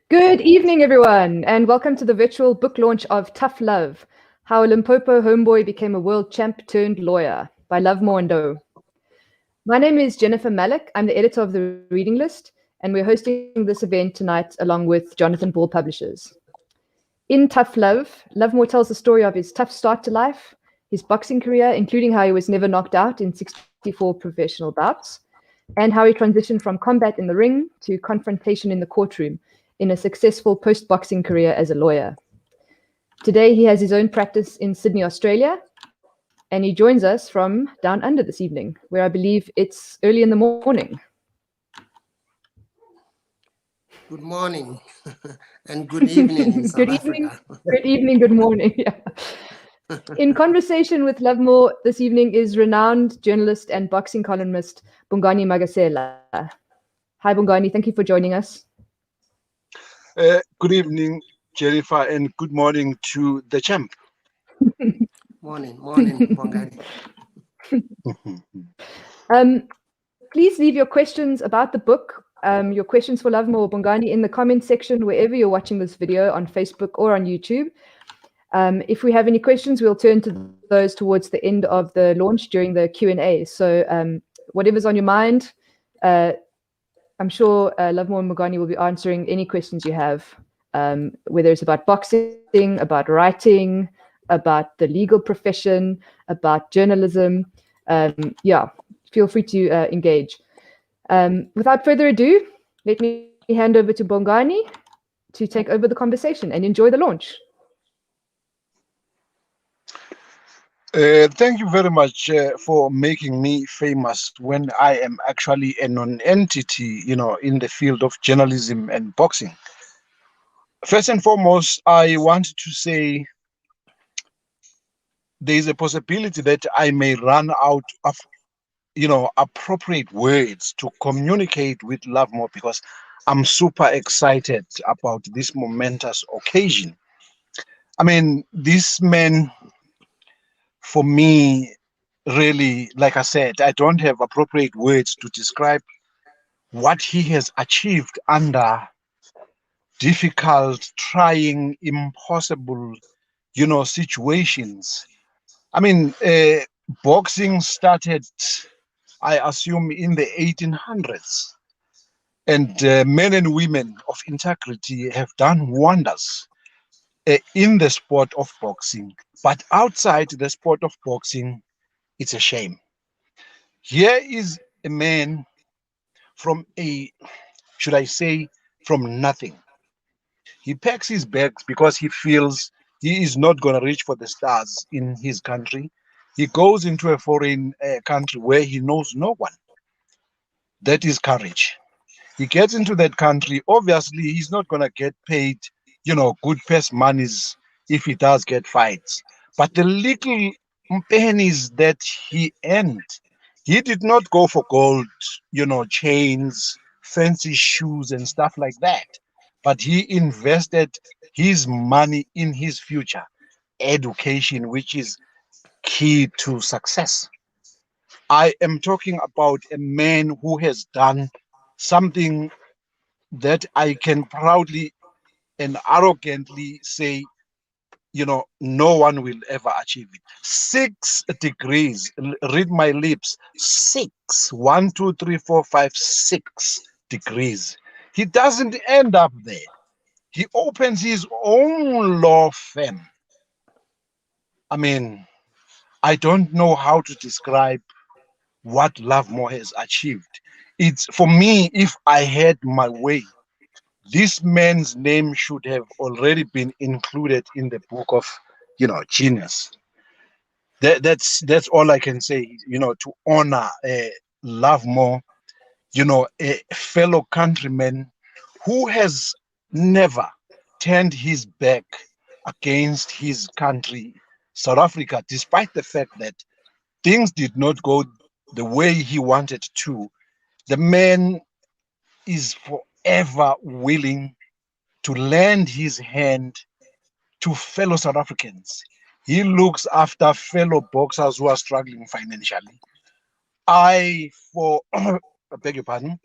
Good evening, everyone, and welcome to the virtual book launch of Tough Love, How a Limpopo Homeboy Became a World Champ Turned Lawyer by Lovemore Ndou. My name is Jennifer Malik. I'm the editor of the reading list, and we're hosting this event tonight along with Jonathan Ball Publishers. In Tough Love, Lovemore tells the story of his tough start to life, his boxing career, including how he was never knocked out in 64 professional bouts, and how he transitioned from combat in the ring to confrontation in the courtroom in a successful post-boxing career as a lawyer. Today, he has his own practice in Sydney, Australia, and he joins us from down under this evening, where I believe it's early in the morning. Good morning and good evening in South Africa. Good evening, good morning. Yeah. In conversation with Lovemore this evening is renowned journalist and boxing columnist Bongani Magasela. Hi, Bongani. Thank you for joining us. Good evening, Jennifer, and good morning to the champ. Morning, Bongani. Please leave your questions about the book, your questions for Lovemore or Bongani in the comments section wherever you're watching this video on Facebook or on YouTube. If we have any questions, we'll turn to those towards the end of the launch during the Q&A. So whatever's on your mind, I'm sure Lovemore and Bongani will be answering any questions you have, whether it's about boxing, about writing, about the legal profession, about journalism. Yeah, feel free to engage. Without further ado, let me hand over to Bongani to take over the conversation and enjoy the launch. Thank you very much for making me famous when I am actually a non-entity, in the field of journalism and boxing. First and foremost, I want to say there is a possibility that I may run out of, appropriate words to communicate with Lovemore because I'm super excited about this momentous occasion. I mean, this man, for me, really, like I said, I don't have appropriate words to describe what he has achieved under difficult, trying, impossible, situations. I mean, boxing started, I assume, in the 1800s. And men and women of integrity have done wonders in the sport of boxing. But outside the sport of boxing, it's a shame. Here is a man from should I say, from nothing. He packs his bags because he feels he is not going to reach for the stars in his country. He goes into a foreign country where he knows no one. That is courage. He gets into that country. Obviously, he's not going to get paid, good purse monies if he does get fights. But the little pennies that he earned, he did not go for gold, chains, fancy shoes, and stuff like that. But he invested his money in his future, education, which is key to success. I am talking about a man who has done something that I can proudly and arrogantly say, no one will ever achieve it. 6 degrees, read my lips, 6, 1, 2, 3, 4, 5, 6 degrees. He doesn't end up there. He opens his own law firm. I mean, I don't know how to describe what Lovemore has achieved. It's, for me, if I had my way, this man's name should have already been included in the book of, genius. That's all I can say, to honor Lovemore, a fellow countryman who has never turned his back against his country, South Africa, despite the fact that things did not go the way he wanted to. The man is forever willing to lend his hand to fellow South Africans. He looks after fellow boxers who are struggling financially. I beg your pardon,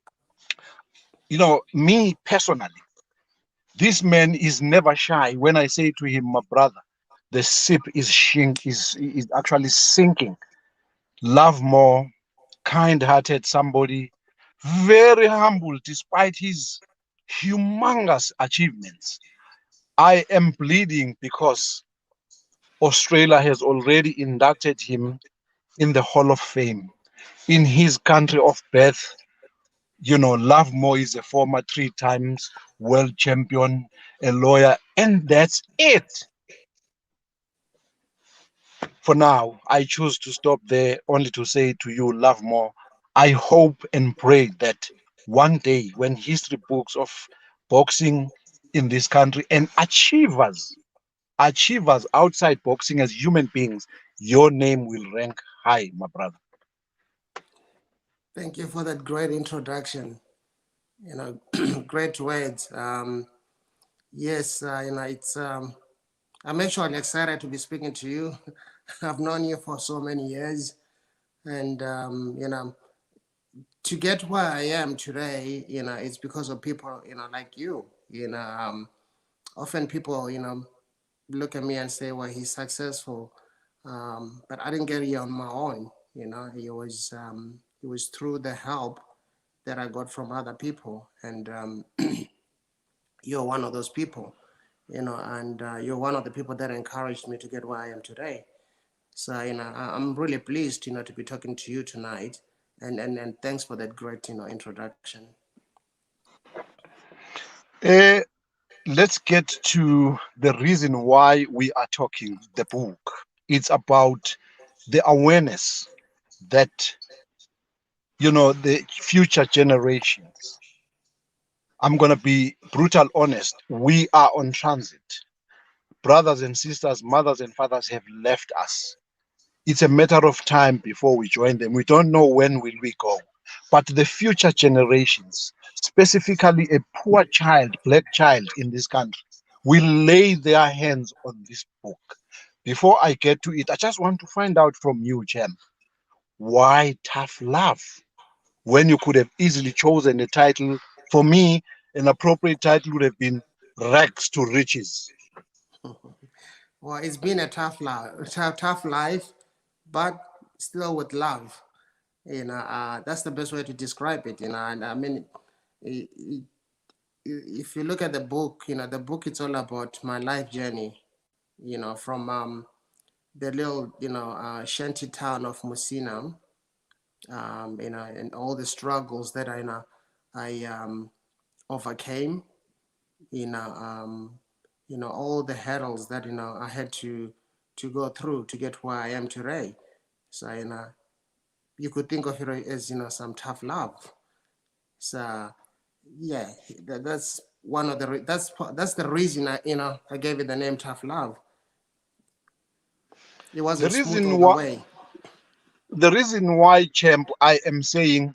me personally, This man is never shy. When I say to him, my brother, the ship is actually sinking. Love more, kind-hearted somebody, very humble despite his humongous achievements. I am bleeding because Australia has already inducted him in the Hall of Fame. In his country of birth, Lovemore is a former 3 times world champion, a lawyer, and that's it. For now, I choose to stop there only to say to you, Lovemore, I hope and pray that one day when history books of boxing in this country and achievers outside boxing as human beings, your name will rank high, my brother. Thank you for that great introduction. Great words. Yes, it's. I'm actually excited to be speaking to you. I've known you for so many years, and to get where I am today, it's because of people, like you. Often people, look at me and say, "Well, he's successful," but I didn't get here on my own. It was through the help that I got from other people, and you're one of those people, and you're one of the people that encouraged me to get where I am today. So, I'm really pleased, to be talking to you tonight, and thanks for that great, introduction. Uh, let's get to the reason why we are talking the book. It's about the awareness that, the future generations. I'm going to be brutal honest. We are on transit. Brothers and sisters, mothers and fathers have left us. It's a matter of time before we join them. We don't know when will we go. But the future generations, specifically a poor child, black child in this country, will lay their hands on this book. Before I get to it, I just want to find out from you, Jem, why Tough Love? When you could have easily chosen a title. For me, an appropriate title would have been Rags to Riches. Well, it's been a tough life, but still with love. That's the best way to describe it. And I mean, if you look at the book, the book it's all about my life journey. From the little shanty town of Musina, and all the struggles that I overcame. All the hurdles that I had to go through to get where I am today. So you could think of it as some tough love. So yeah, that's one of the that's the reason I gave it the name Tough Love. It The wasn't smooth all reason the why, way. Champ, I am saying,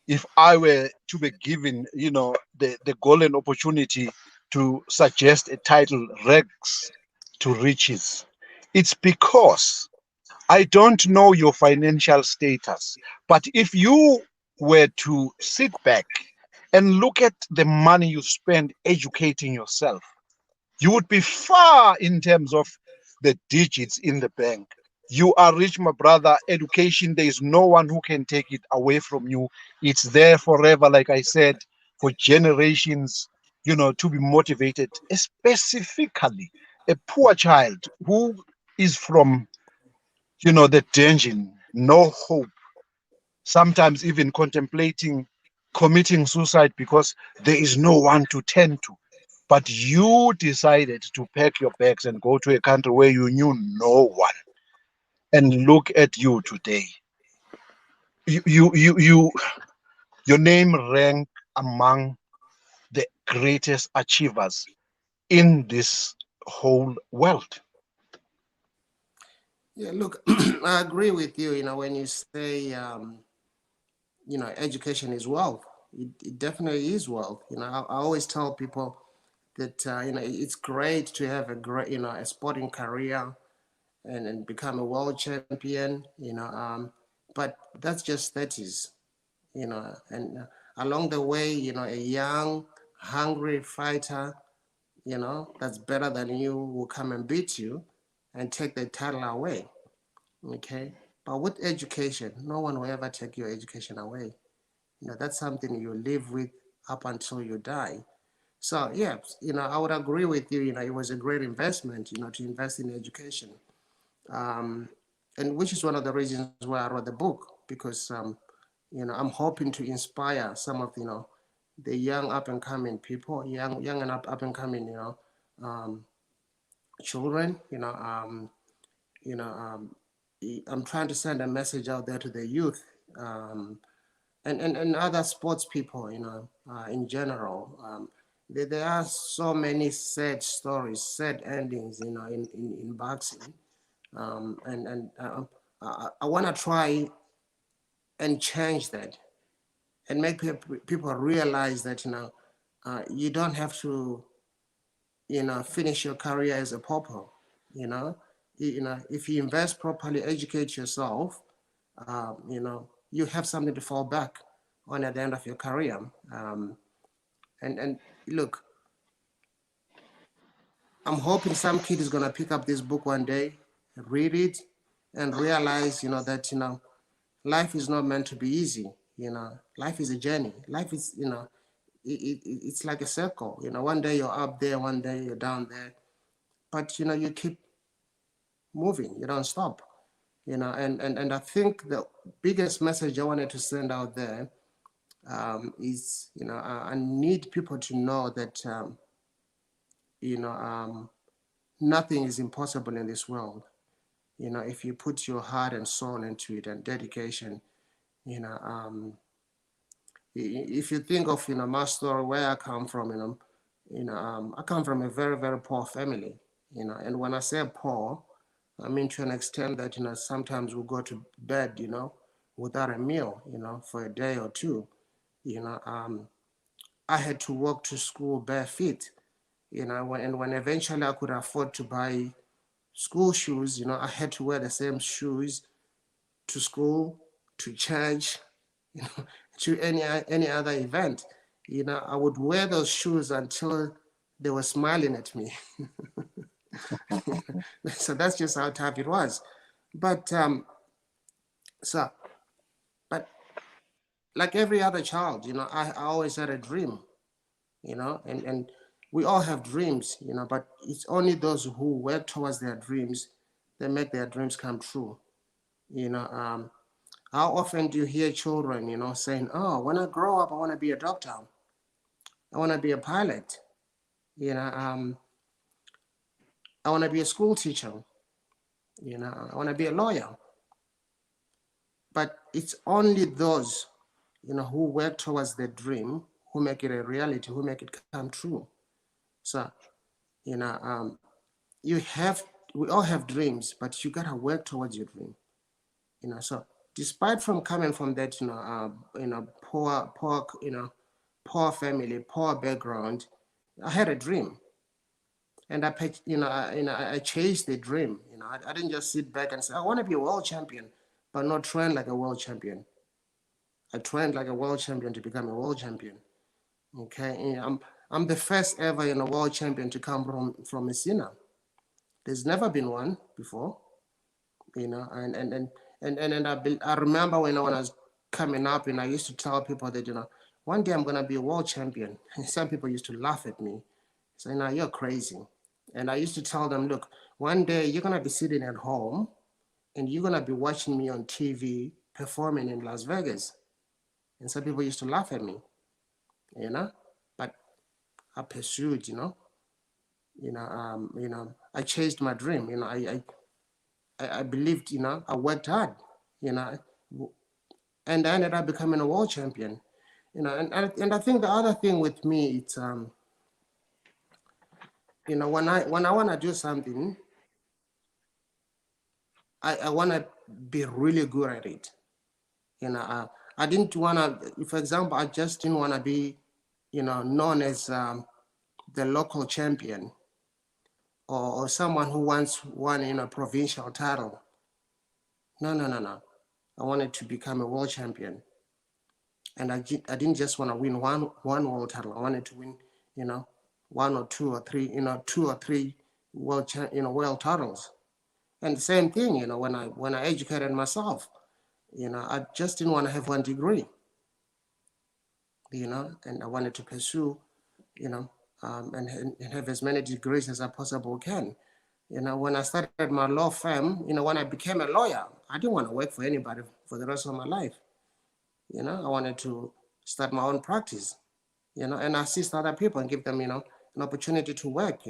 if I were to be given, the golden opportunity to suggest a title, Rags to Riches, it's because I don't know your financial status. But if you were to sit back and look at the money you spend educating yourself, you would be far in terms of the digits in the bank. You are rich, my brother. Education, there is no one who can take it away from you. It's there forever, like I said, for generations, to be motivated. Specifically, a poor child who is from, the dungeon, no hope, sometimes even contemplating committing suicide because there is no one to turn to. But you decided to pack your bags and go to a country where you knew no one. And look at you today. You your name ranked among the greatest achievers in this whole world. Yeah, look, I agree with you. When you say education is wealth. It definitely is wealth. I always tell people that it's great to have a great a sporting career and become a world champion. But that's just status. And along the way, a young, hungry fighter that's better than you will come and beat you and take the title away. Okay. But with education, no one will ever take your education away. That's something you live with up until you die. So yeah, I would agree with you. It was a great investment, to invest in education, and which is one of the reasons why I wrote the book, because I'm hoping to inspire some of the young up and coming people, young and up and coming um, children. I'm trying to send a message out there to the youth. And other sports people, in general. There are so many sad stories, sad endings, in boxing. And I want to try and change that and make people realize that, you don't have to, finish your career as a pauper, if you invest properly, educate yourself, you have something to fall back on at the end of your career. And look, I'm hoping some kid is gonna pick up this book one day, read it, and realize, that life is not meant to be easy. Life is a journey. Life is, it's like a circle. One day you're up there, one day you're down there, but you keep moving. You don't stop. And I think the biggest message I wanted to send out there, is, I need people to know that, nothing is impossible in this world. If you put your heart and soul into it and dedication, if you think of, my story, where I come from, I come from a very, very poor family, and when I say poor, I mean to an extent that, sometimes we go to bed, without a meal, for a day or two. I had to walk to school bare feet, when eventually I could afford to buy school shoes, I had to wear the same shoes to school, to church, you know, to any other event. I would wear those shoes until they were smiling at me. So that's just how tough it was. But so, but like every other child, I always had a dream, and we all have dreams, but it's only those who work towards their dreams that make their dreams come true. How often do you hear children, saying, "Oh, when I grow up, I want to be a doctor. I want to be a pilot. You know, um, I want to be a school teacher. I want to be a lawyer." But it's only those, who work towards the dream, who make it a reality, who make it come true. So, you know, um, you have, we all have dreams, but you gotta work towards your dream. So despite from coming from that, poor family, poor background, I had a dream, and I chased the dream. I didn't just sit back and say I want to be a world champion, but not train like a world champion. I trained like a world champion to become a world champion. Okay, and I'm the first ever world champion to come from Messina. There's never been one before. And I remember when I was coming up, and I used to tell people that one day I'm gonna be a world champion. And some people used to laugh at me, say, "No, you're crazy." And I used to tell them, "Look, one day you're gonna be sitting at home, and you're gonna be watching me on TV performing in Las Vegas." And some people used to laugh at me, but I pursued, I chased my dream. I believed, I worked hard, you know, and I ended up becoming a world champion. And I think the other thing with me, it's when I want to do something, I want to be really good at it. I didn't want to, for example, I just didn't want to be, known as the local champion, or someone who once won a provincial title. No, no, no, no. I wanted to become a world champion. And I didn't just want to win one world title. I wanted to win, one or two or three, two or three world titles. And the same thing, when I educated myself, I just didn't want to have one degree, and I wanted to pursue, and have as many degrees as I possibly can. When I started my law firm, when I became a lawyer, I didn't want to work for anybody for the rest of my life. I wanted to start my own practice, and assist other people and give them, an opportunity to work,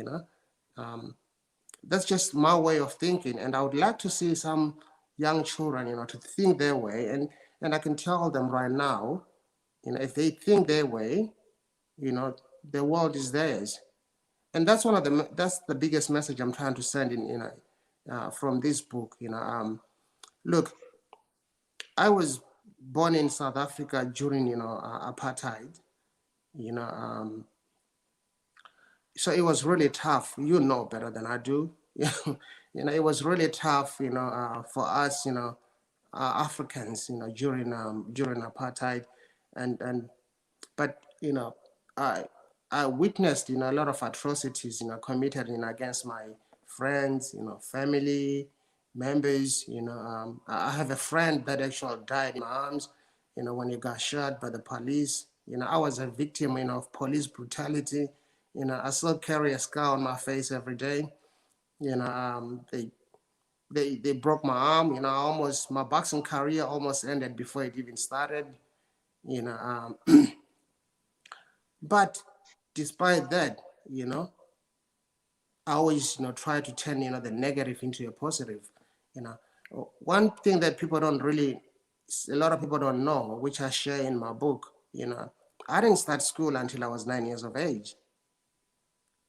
That's just my way of thinking. And I would like to see some young children, to think their way. And I can tell them right now, if they think their way, the world is theirs. And that's that's the biggest message I'm trying to send from this book. Look, I was born in South Africa during, apartheid, so it was really tough. You know better than I do. It was really tough, for us, Africans, during apartheid, and but I I witnessed a lot of atrocities committed against my friends, family members. I have a friend that actually died in my arms, when he got shot by the police. I was a victim, of police brutality. I still carry a scar on my face every day. They broke my arm. My boxing career almost ended before it even started. But despite that, I always try to turn the negative into a positive. One thing that a lot of people don't know, which I share in my book. I didn't start school until I was 9 years of age.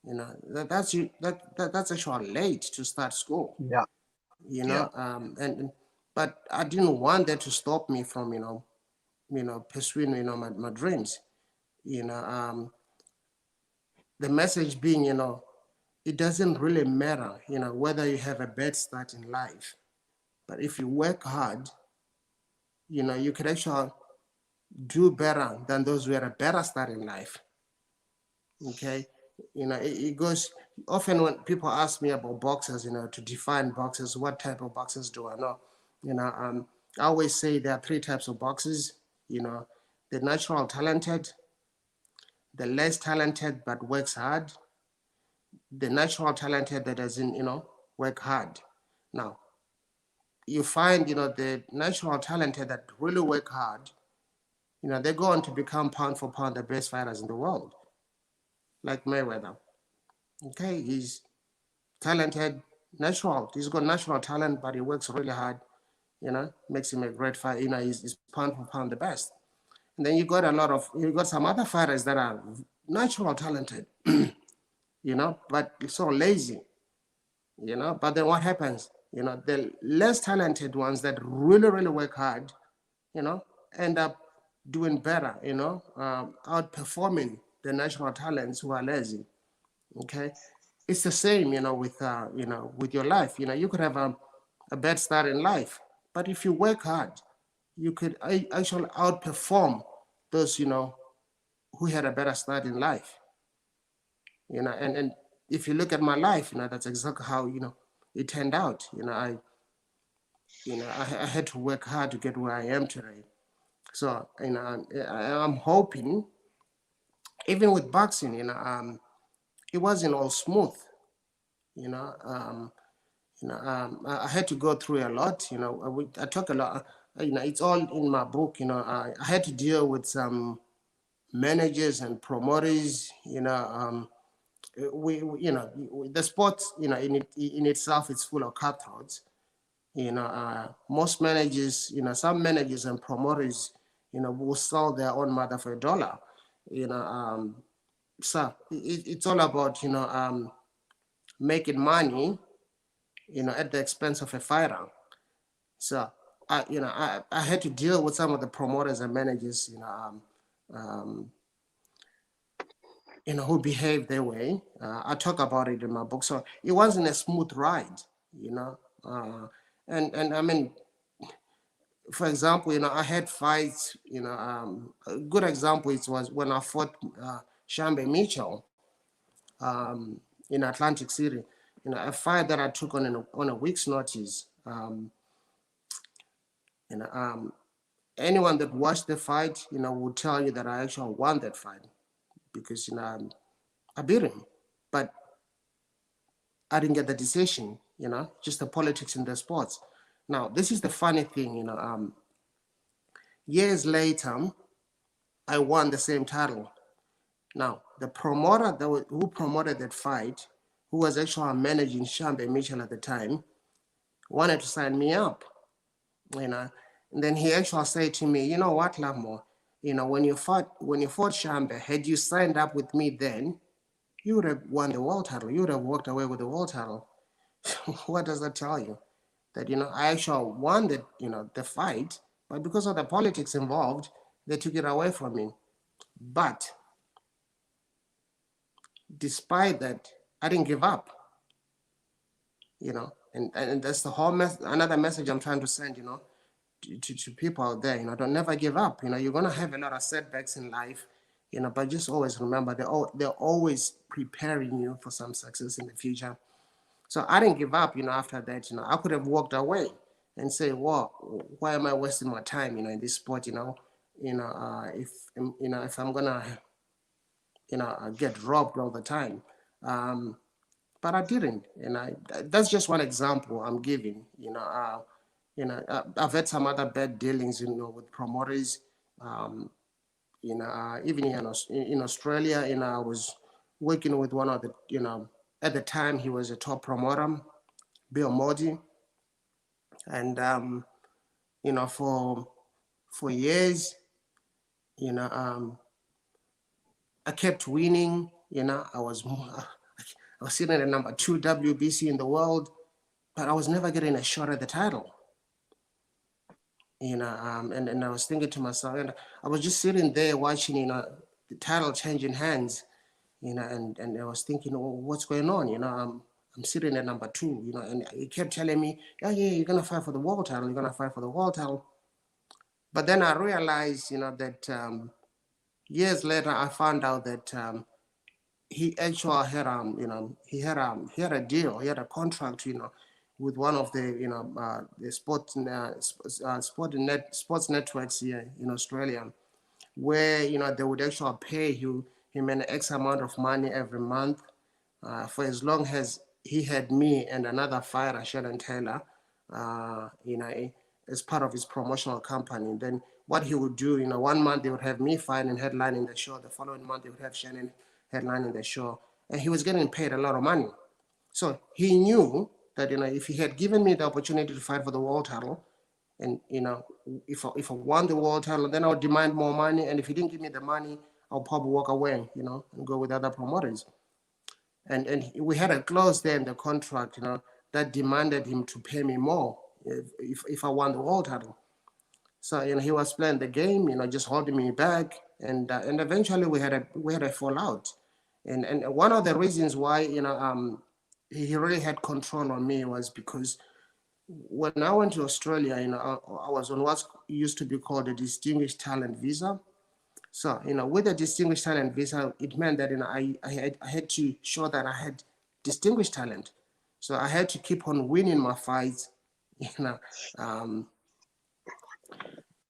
That's actually late to start school. Yeah. But I didn't want that to stop me from pursuing my dreams. The message being, it doesn't really matter, whether you have a bad start in life, but if you work hard, you can actually do better than those who had a better start in life. Okay, it goes often when people ask me about boxers, to define boxers, what type of boxers do I know? I always say there are three types of boxers. The natural talented, the less talented but works hard, the natural talented that doesn't, work hard. Now, you find, the natural talented that really work hard, they go on to become pound for pound the best fighters in the world, like Mayweather. Okay, he's talented, natural. He's got natural talent, but he works really hard. Makes him a great fighter. He's pound for pound the best. And then you got some other fighters that are natural talented, but so lazy. But then what happens? The less talented ones that really, really work hard, end up doing better, outperforming the natural talents who are lazy. Okay. It's the same, with your life. You could have a bad start in life, but if you work hard, you could actually outperform those, who had a better start in life. And if you look at my life, that's exactly how, it turned out. I had to work hard to get where I am today. So, I'm hoping, even with boxing, it wasn't all smooth. I had to go through a lot. I talk a lot. It's all in my book. I had to deal with some managers and promoters. The sport, in itself, it's full of cutthroats. Most managers, some managers and promoters, will sell their own mother for $1. So it's all about, making money, at the expense of a fighter. So I had to deal with some of the promoters and managers, who behave their way. I talk about it in my book. So it wasn't a smooth ride, and I mean, for example, I had fights. A good example was when I fought Shambe Mitchell. in Atlantic City, a fight that I took on a week's notice. Anyone that watched the fight, would tell you that I actually won that fight because, I beat him, but I didn't get the decision, just the politics in the sports. Now, this is the funny thing, years later, I won the same title. Now, the promoter who promoted that fight, who was actually managing Shambe Mitchell at the time, wanted to sign me up, And then he actually said to me, you know what, Lovemore, when you fought Shambe, had you signed up with me then, you would have won the world title. You would have walked away with the world title. What does that tell you? That, I actually won the fight, but because of the politics involved, they took it away from me. But despite that, I didn't give up, and that's the whole another message I'm trying to send, to people out there, don't never give up. You're going to have a lot of setbacks in life, but just always remember they're always preparing you for some success in the future. So I didn't give up, after that, I could have walked away and say, well, why am I wasting my time, in this sport, if I'm going to, get robbed all the time. But I didn't. That's just one example I'm giving, I've had some other bad dealings, with promoters, even in Australia, I was working with one of the, at the time he was a top promoter, Bill Modi, and for years, I kept winning. I was sitting at number 2 WBC in the world, but I was never getting a shot at the title. And I was thinking to myself, and I was just sitting there watching, the title changing hands, and I was thinking, oh, what's going on? I'm sitting at number 2, and he kept telling me, yeah, you're gonna fight for the world title, you're gonna fight for the world title. But then I realized, that years later I found out that he actually had he had a deal, he had a contract, with one of the the sports networks here in Australia, where they would actually pay him an X amount of money every month for as long as he had me and another fighter, Shannon Taylor, as part of his promotional company. Then what he would do, 1 month they would have me fight and headlining the show. The following month they would have Shannon headlining the show, and he was getting paid a lot of money. So he knew that if he had given me the opportunity to fight for the world title, and if I won the world title, then I would demand more money, and if he didn't give me the money, I'll probably walk away, and go with other promoters. And we had a clause there in the contract, that demanded him to pay me more if I won the world title. So he was playing the game, just holding me back, and eventually we had a fallout. And one of the reasons why he really had control on me was because when I went to Australia, I was on what used to be called a distinguished talent visa. So with a distinguished talent visa, it meant that I had to show that I had distinguished talent. So I had to keep on winning my fights,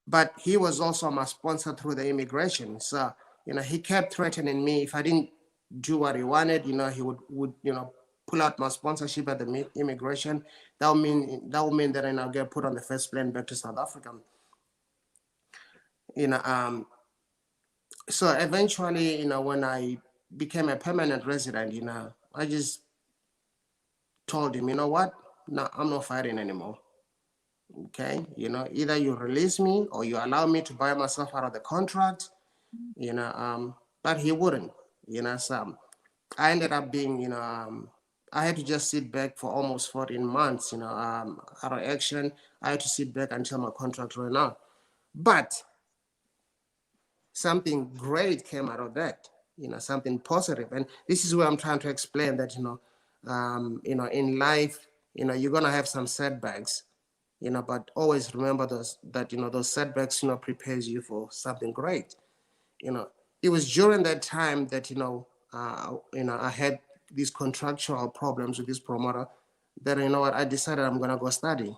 but he was also my sponsor through the immigration. So he kept threatening me if I didn't do what he wanted. He would pull out my sponsorship at the immigration. That would mean that I'll get put on the first plane back to South Africa. So eventually, when I became a permanent resident, I just told him, you know what? No, I'm not fighting anymore. Okay, either you release me or you allow me to buy myself out of the contract, but he wouldn't, so I ended up being, I had to just sit back for almost 14 months, out of action. I had to sit back until my contract ran out. But something great came out of that, something positive. And this is where I'm trying to explain that, in life, you're going to have some setbacks, but always remember those setbacks, prepares you for something great. It was during that time that, I had these contractual problems with this promoter. Then you know what, I decided I'm gonna go study.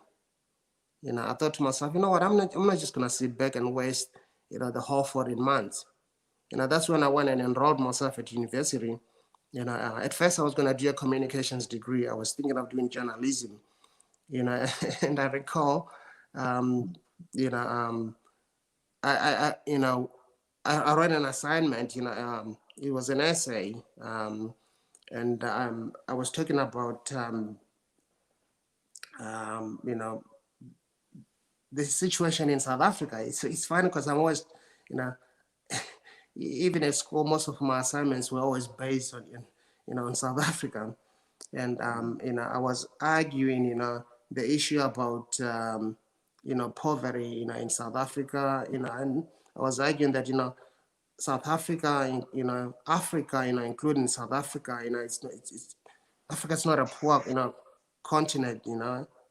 I thought to myself, you know what, I'm not just gonna sit back and waste, the whole 14 months. That's when I went and enrolled myself at university. At first I was gonna do a communications degree. I was thinking of doing journalism. And I recall, you know, I read an assignment. It was an essay, and I was talking about, you know, the situation in South Africa. It's funny because I'm always, you know, even at school, most of my assignments were always based on, in South Africa. And, I was arguing, the issue about, poverty, in South Africa, and I was arguing that, South Africa, Africa, including South Africa, Africa's not a poor, continent,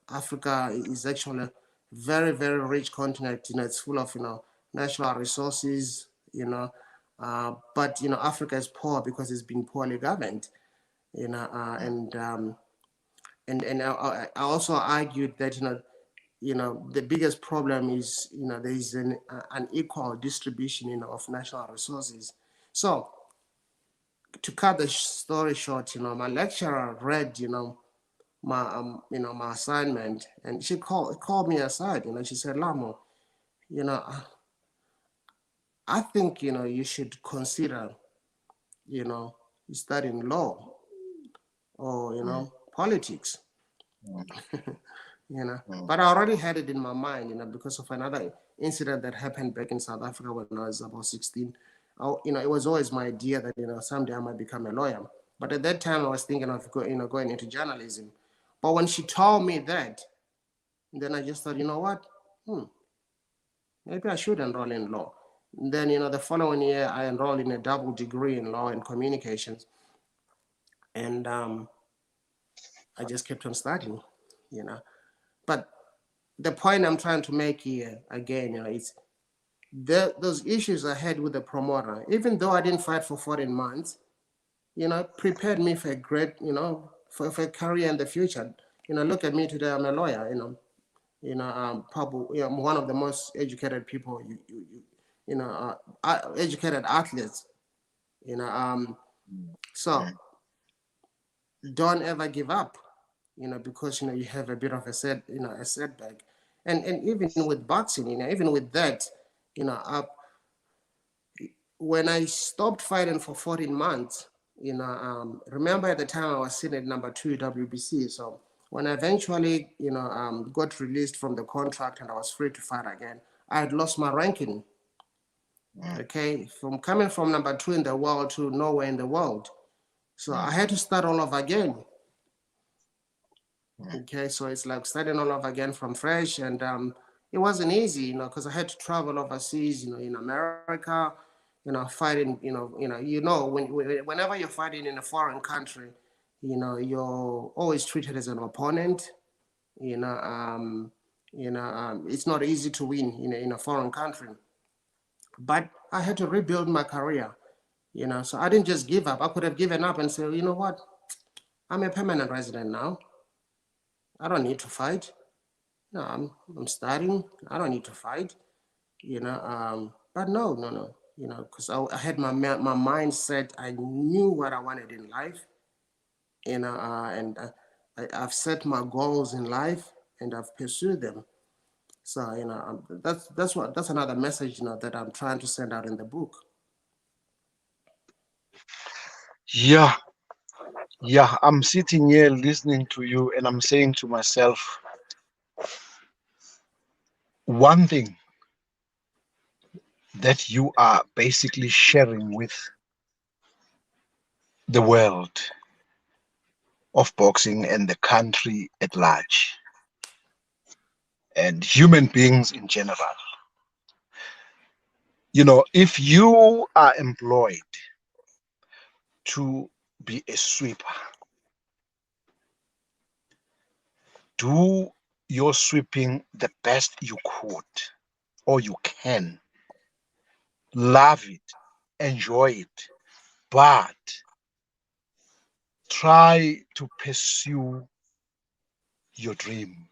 Africa is actually a very, very rich continent. It's full of, natural resources, but, Africa is poor because it's been poorly governed, and I also argued that, the biggest problem is, there is an unequal distribution, of national resources. So to cut the story short, my lecturer read, my assignment, and she called me aside. She said, Lamo, you know, I think, you should consider, studying law or, politics. But I already had it in my mind, because of another incident that happened back in South Africa when I was about 16. It was always my idea that, someday I might become a lawyer. But at that time I was thinking of going into journalism. But when she told me that, then I just thought, you know what? Maybe I should enroll in law. And then, the following year I enrolled in a double degree in law and communications. And I just kept on studying, But the point I'm trying to make here again, is those issues I had with the promoter, even though I didn't fight for 14 months, prepared me for a great, for a career in the future. Look at me today, I'm a lawyer, probably, I'm one of the most educated people, educated athletes, so don't ever give up, because, you have a bit of a setback. And even with boxing, even with that, when I stopped fighting for 14 months, remember at the time I was sitting at number 2 WBC. So when I eventually, got released from the contract and I was free to fight again, I had lost my ranking. Okay, from coming from number 2 in the world to nowhere in the world. So I had to start all over again. Okay, so it's like starting all over again from fresh, and it wasn't easy, because I had to travel overseas, in America, fighting, whenever you're fighting in a foreign country, you're always treated as an opponent. It's not easy to win in a foreign country. But I had to rebuild my career, so I didn't just give up. I could have given up and said, you know what, I'm a permanent resident now. I don't need to fight. No, I'm studying. I don't need to fight. But no. Because I had my mindset. I knew what I wanted in life. And I've set my goals in life, and I've pursued them. So that's another message that I'm trying to send out in the book. Yeah, yeah. I'm sitting here listening to you, and I'm saying to myself, one thing that you are basically sharing with the world of boxing and the country at large and human beings in general. If you are employed to be a sweeper, do your sweeping the best you could or you can. Love it, enjoy it, but try to pursue your dream.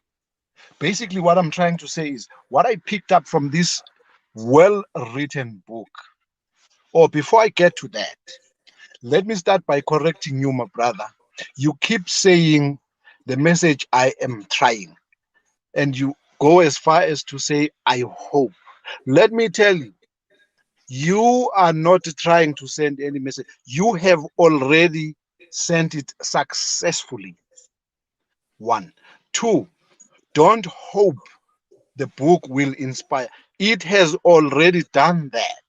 Basically, what I'm trying to say is what I picked up from this well written book. Or before I get to that, let me start by correcting you, my brother. You keep saying the message I am trying, and you go as far as to say, I hope. Let me tell you, you are not trying to send any message. You have already sent it successfully. One. Two, don't hope the book will inspire. It has already done that.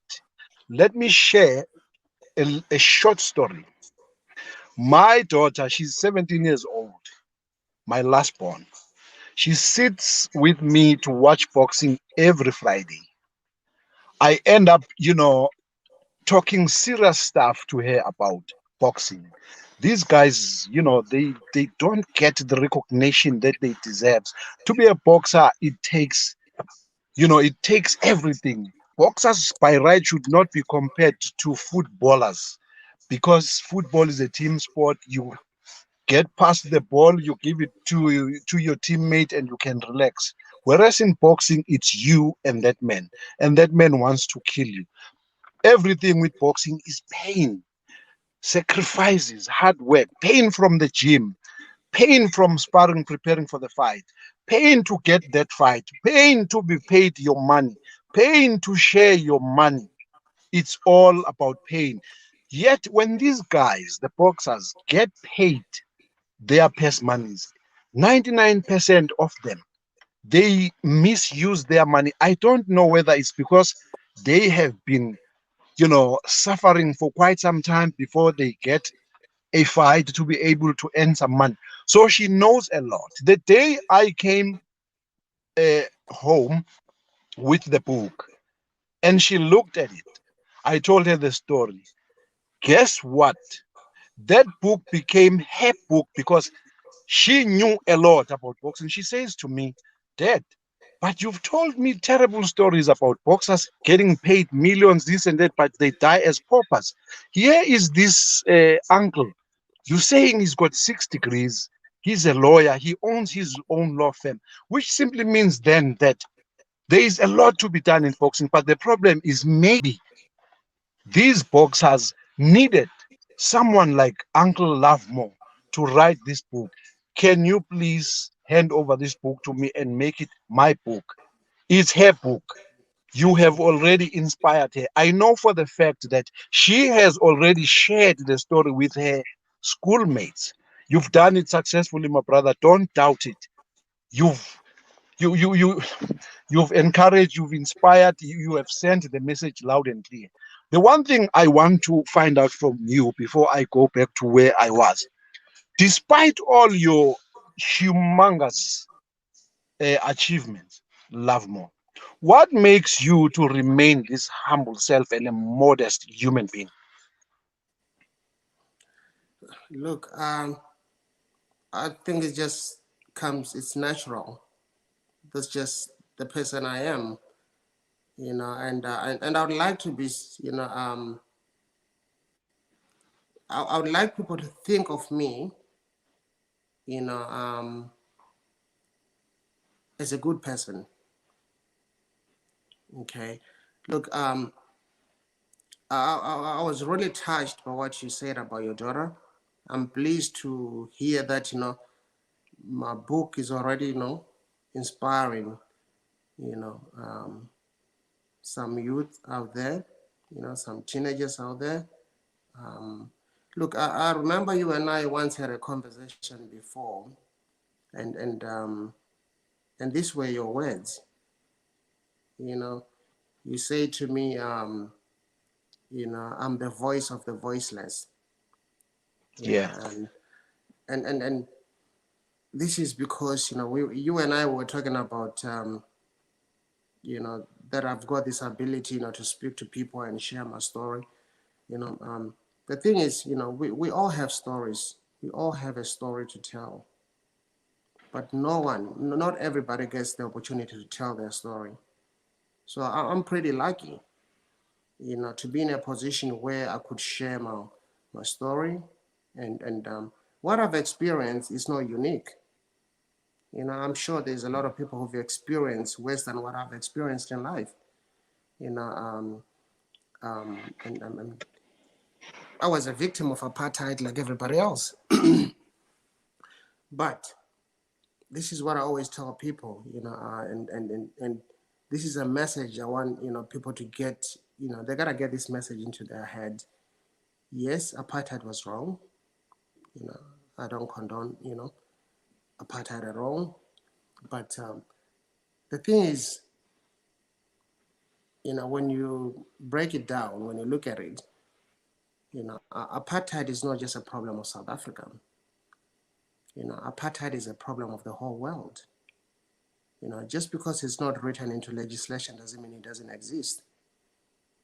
Let me share a short story. My daughter, she's 17 years old, my last born. She sits with me to watch boxing every Friday. I end up, talking serious stuff to her about boxing. These guys, they don't get the recognition that they deserve. To be a boxer, it takes everything. Boxers by right should not be compared to footballers because football is a team sport. You get past the ball, you give it to your teammate, and you can relax. Whereas in boxing, it's you and that man wants to kill you. Everything with boxing is pain, sacrifices, hard work, pain from the gym, pain from sparring, preparing for the fight, pain to get that fight, pain to be paid your money, pain to share your money. It's all about pain. Yet, when these guys, the boxers, get paid their purse monies, 99% of them, they misuse their money. I don't know whether it's because they have been, suffering for quite some time before they get a fight to be able to earn some money. So she knows a lot. The day I came home with the book and she looked at it, I told her the story. Guess what? That book became her book because she knew a lot about boxing. She says to me, Dad, but you've told me terrible stories about boxers getting paid millions, this and that, but they die as paupers. Here is this uncle. You're saying he's got 6 degrees. He's a lawyer. He owns his own law firm, which simply means then that there is a lot to be done in boxing. But the problem is maybe these boxers needed someone like Uncle Lovemore to write this book. Can you please hand over this book to me and make it my book? It's her book. You have already inspired her. I know for the fact that she has already shared the story with her schoolmates. You've done it successfully, my brother. Don't doubt it. You've you you you you've encouraged, you've inspired, you have sent the message loud and clear. The one thing I want to find out from you before I go back to where I was, despite all your humongous achievements, Lovemore, what makes you to remain this humble self and a modest human being? Look, I think it just comes, it's natural. That's just the person I am, and I would like to be, I would like people to think of me, you know, um, as a good person. Okay. Look, I was really touched by what you said about your daughter. I'm pleased to hear that, my book is already, inspiring, you know, um, some youth out there, some teenagers out there. Um, Look, I remember you and I once had a conversation before, and and um, and these were your words. You know, you say to me, I'm the voice of the voiceless. Yeah. And this is because you and I were talking about that I've got this ability to speak to people and share my story. The thing is, we all have stories. We all have a story to tell, but not everybody gets the opportunity to tell their story. So I'm pretty lucky, to be in a position where I could share my story, and what I've experienced is not unique. You know, I'm sure there's a lot of people who've experienced worse than what I've experienced in life. You know, and I was a victim of apartheid like everybody else. But this is what I always tell people, you know, and this is a message I want, you know, people to get, you know, they gotta get this message into their head. Yes, apartheid was wrong. You know, I don't condone, you know, apartheid at all. But the thing is, you know, when you break it down, when you look at it, you know, apartheid is not just a problem of South Africa. You know, apartheid is a problem of the whole world. You know, just because it's not written into legislation doesn't mean it doesn't exist.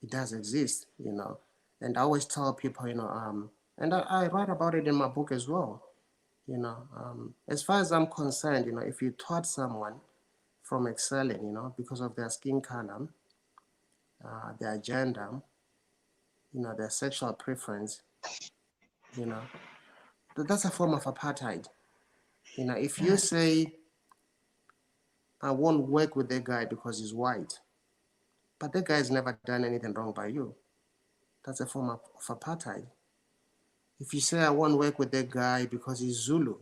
It does exist, you know. And I always tell people, you know, and I write about it in my book as well. You know, as far as I'm concerned, you know, if you taught someone from excelling, you know, because of their skin color, their gender, you know, their sexual preference, you know, that's a form of apartheid. You know, if you say, I won't work with that guy because he's white, but that guy's never done anything wrong by you, that's a form of apartheid. If you say, I won't work with that guy because he's Zulu,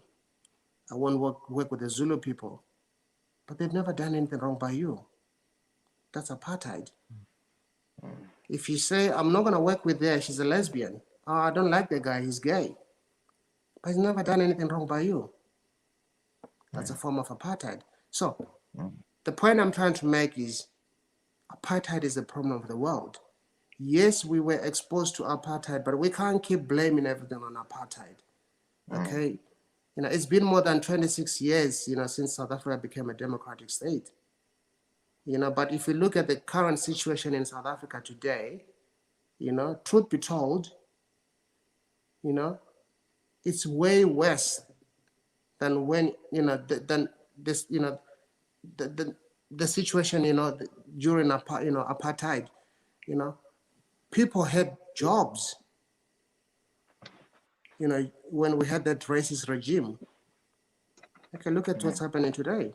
I won't work with the Zulu people, but they've never done anything wrong by you, that's apartheid. If you say, I'm not going to work with her, she's a lesbian, oh, I don't like the guy, he's gay, but he's never done anything wrong by you, that's a form of apartheid. So the point I'm trying to make is apartheid is the problem of the world. Yes, we were exposed to apartheid, but we can't keep blaming everything on apartheid. Okay, you know, it's been more than 26 years, you know, since South Africa became a democratic state. You know, but if you look at the current situation in South Africa today, you know, truth be told, you know, it's way worse than when, you know, than this, you know, the situation, you know, during apartheid, you know, people had jobs, you know, when we had that racist regime. Okay, look at what's happening today.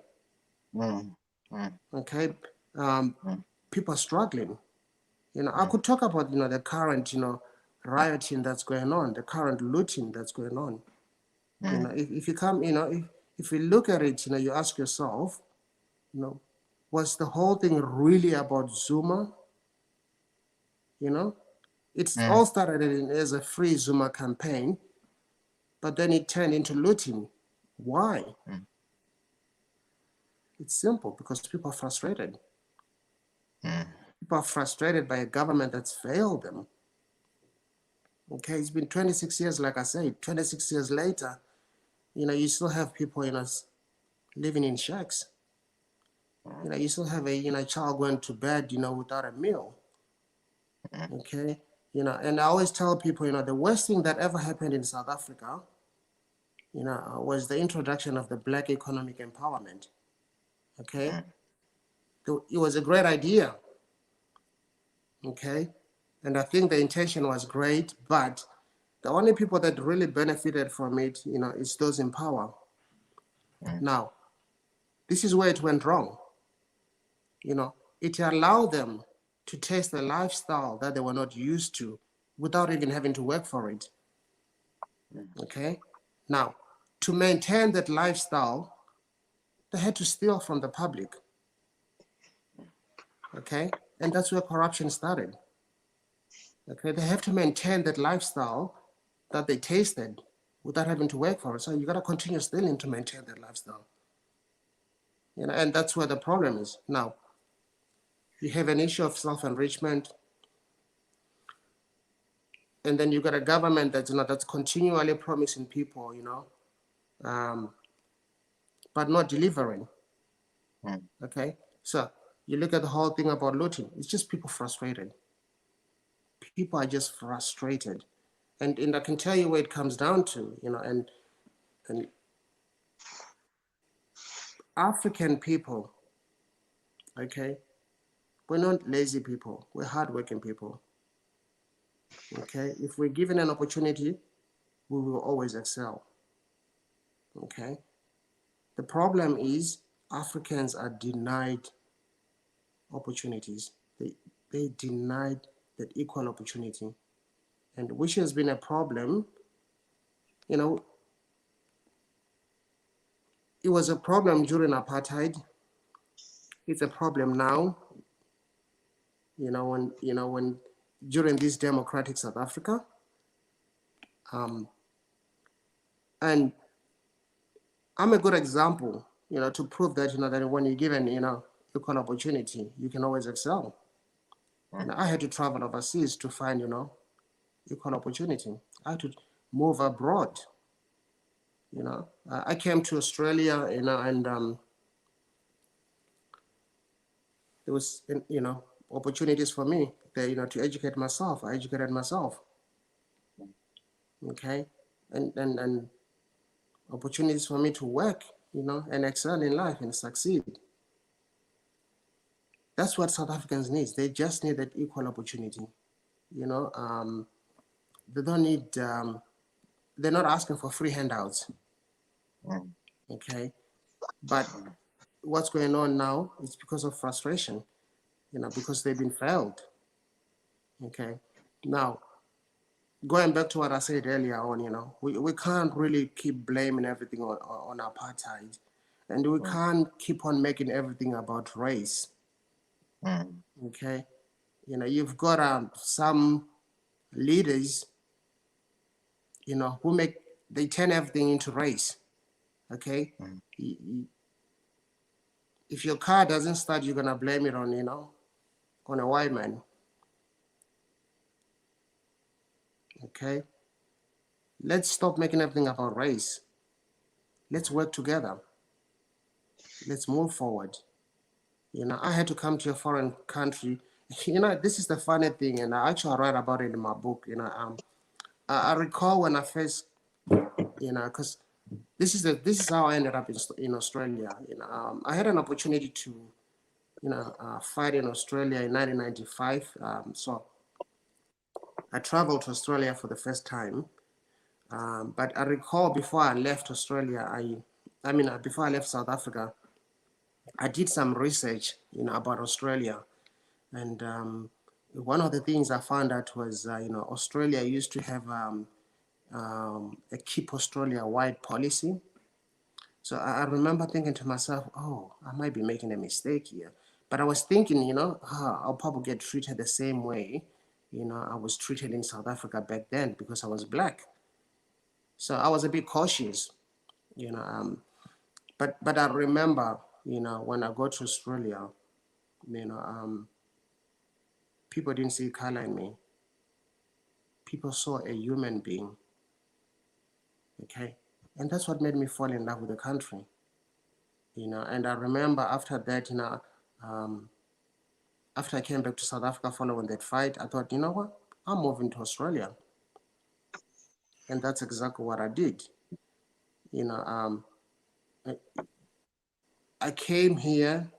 Okay, people are struggling. You know, I could talk about, you know, the current, you know, rioting that's going on, the current looting that's going on. You know, if you come, you know, if you look at it, you know, you ask yourself, you know, was the whole thing really about Zuma? You know, it's all started as a free Zuma campaign, but then it turned into looting. Why? It's simple, because people are frustrated. People are frustrated by a government that's failed them. Okay, it's been 26 years, like I said, 26 years later, you know, you still have people, you know, living in shacks. You know, you still have a, you know, child going to bed, you know, without a meal. Okay, you know, and I always tell people, you know, the worst thing that ever happened in South Africa, you know, was the introduction of the Black economic empowerment. Okay, it was a great idea. Okay, and I think the intention was great, but the only people that really benefited from it, you know, is those in power. Now, this is where it went wrong. You know, it allowed them to taste a lifestyle that they were not used to without even having to work for it. Okay? Now, to maintain that lifestyle, they had to steal from the public. Okay? And that's where corruption started. Okay? They have to maintain that lifestyle that they tasted without having to work for it. So you got to continue stealing to maintain that lifestyle. You know, and that's where the problem is. Now, you have an issue of self-enrichment, and then you got a government that's, you know, that's continually promising people, you know, but not delivering. Okay, so you look at the whole thing about looting. It's just people frustrated. People are just frustrated, and I can tell you where it comes down to, you know, and African people, okay, we're not lazy people. We're hardworking people. Okay, if we're given an opportunity, we will always excel. Okay. The problem is Africans are denied opportunities. They denied that equal opportunity, and which has been a problem. You know, it was a problem during apartheid. It's a problem now. When during this democratic South Africa, and I'm a good example. To prove that that when you're given equal opportunity, you can always excel. And I had to travel overseas to find equal opportunity. I had to move abroad. I came to Australia, and there was opportunities for me there, to educate myself. I educated myself. Okay, and opportunities for me to work, and excel in life and succeed. That's what South Africans need. They just need that equal opportunity. They don't need. They're not asking for free handouts. Okay, but what's going on now is because of frustration. Because they've been failed. Okay, now going back to what I said earlier on, we can't really keep blaming everything on apartheid, and we can't keep on making everything about race. Okay, you've got some leaders, they turn everything into race. Okay, if your car doesn't start, you're gonna blame it on on a white man. Okay, let's stop making everything about race. Let's work together. Let's move forward. I had to come to a foreign country. This is the funny thing, and I actually write about it in my book. I recall when I first, because this is how I ended up in Australia. I had an opportunity to, fight in Australia in 1995. So I traveled to Australia for the first time. But I recall before I left Australia, before I left South Africa, I did some research, about Australia, and one of the things I found out was, Australia used to have a Keep Australia Wide policy. So I remember thinking to myself, oh, I might be making a mistake here. But I was thinking, I'll probably get treated the same way, I was treated in South Africa back then because I was black. So I was a bit cautious, but I remember, when I got to Australia, people didn't see color in me. People saw a human being. Okay, and that's what made me fall in love with the country. And I remember after that, after I came back to South Africa following that fight, I thought, you know what, I'm moving to Australia. And that's exactly what I did. I came here,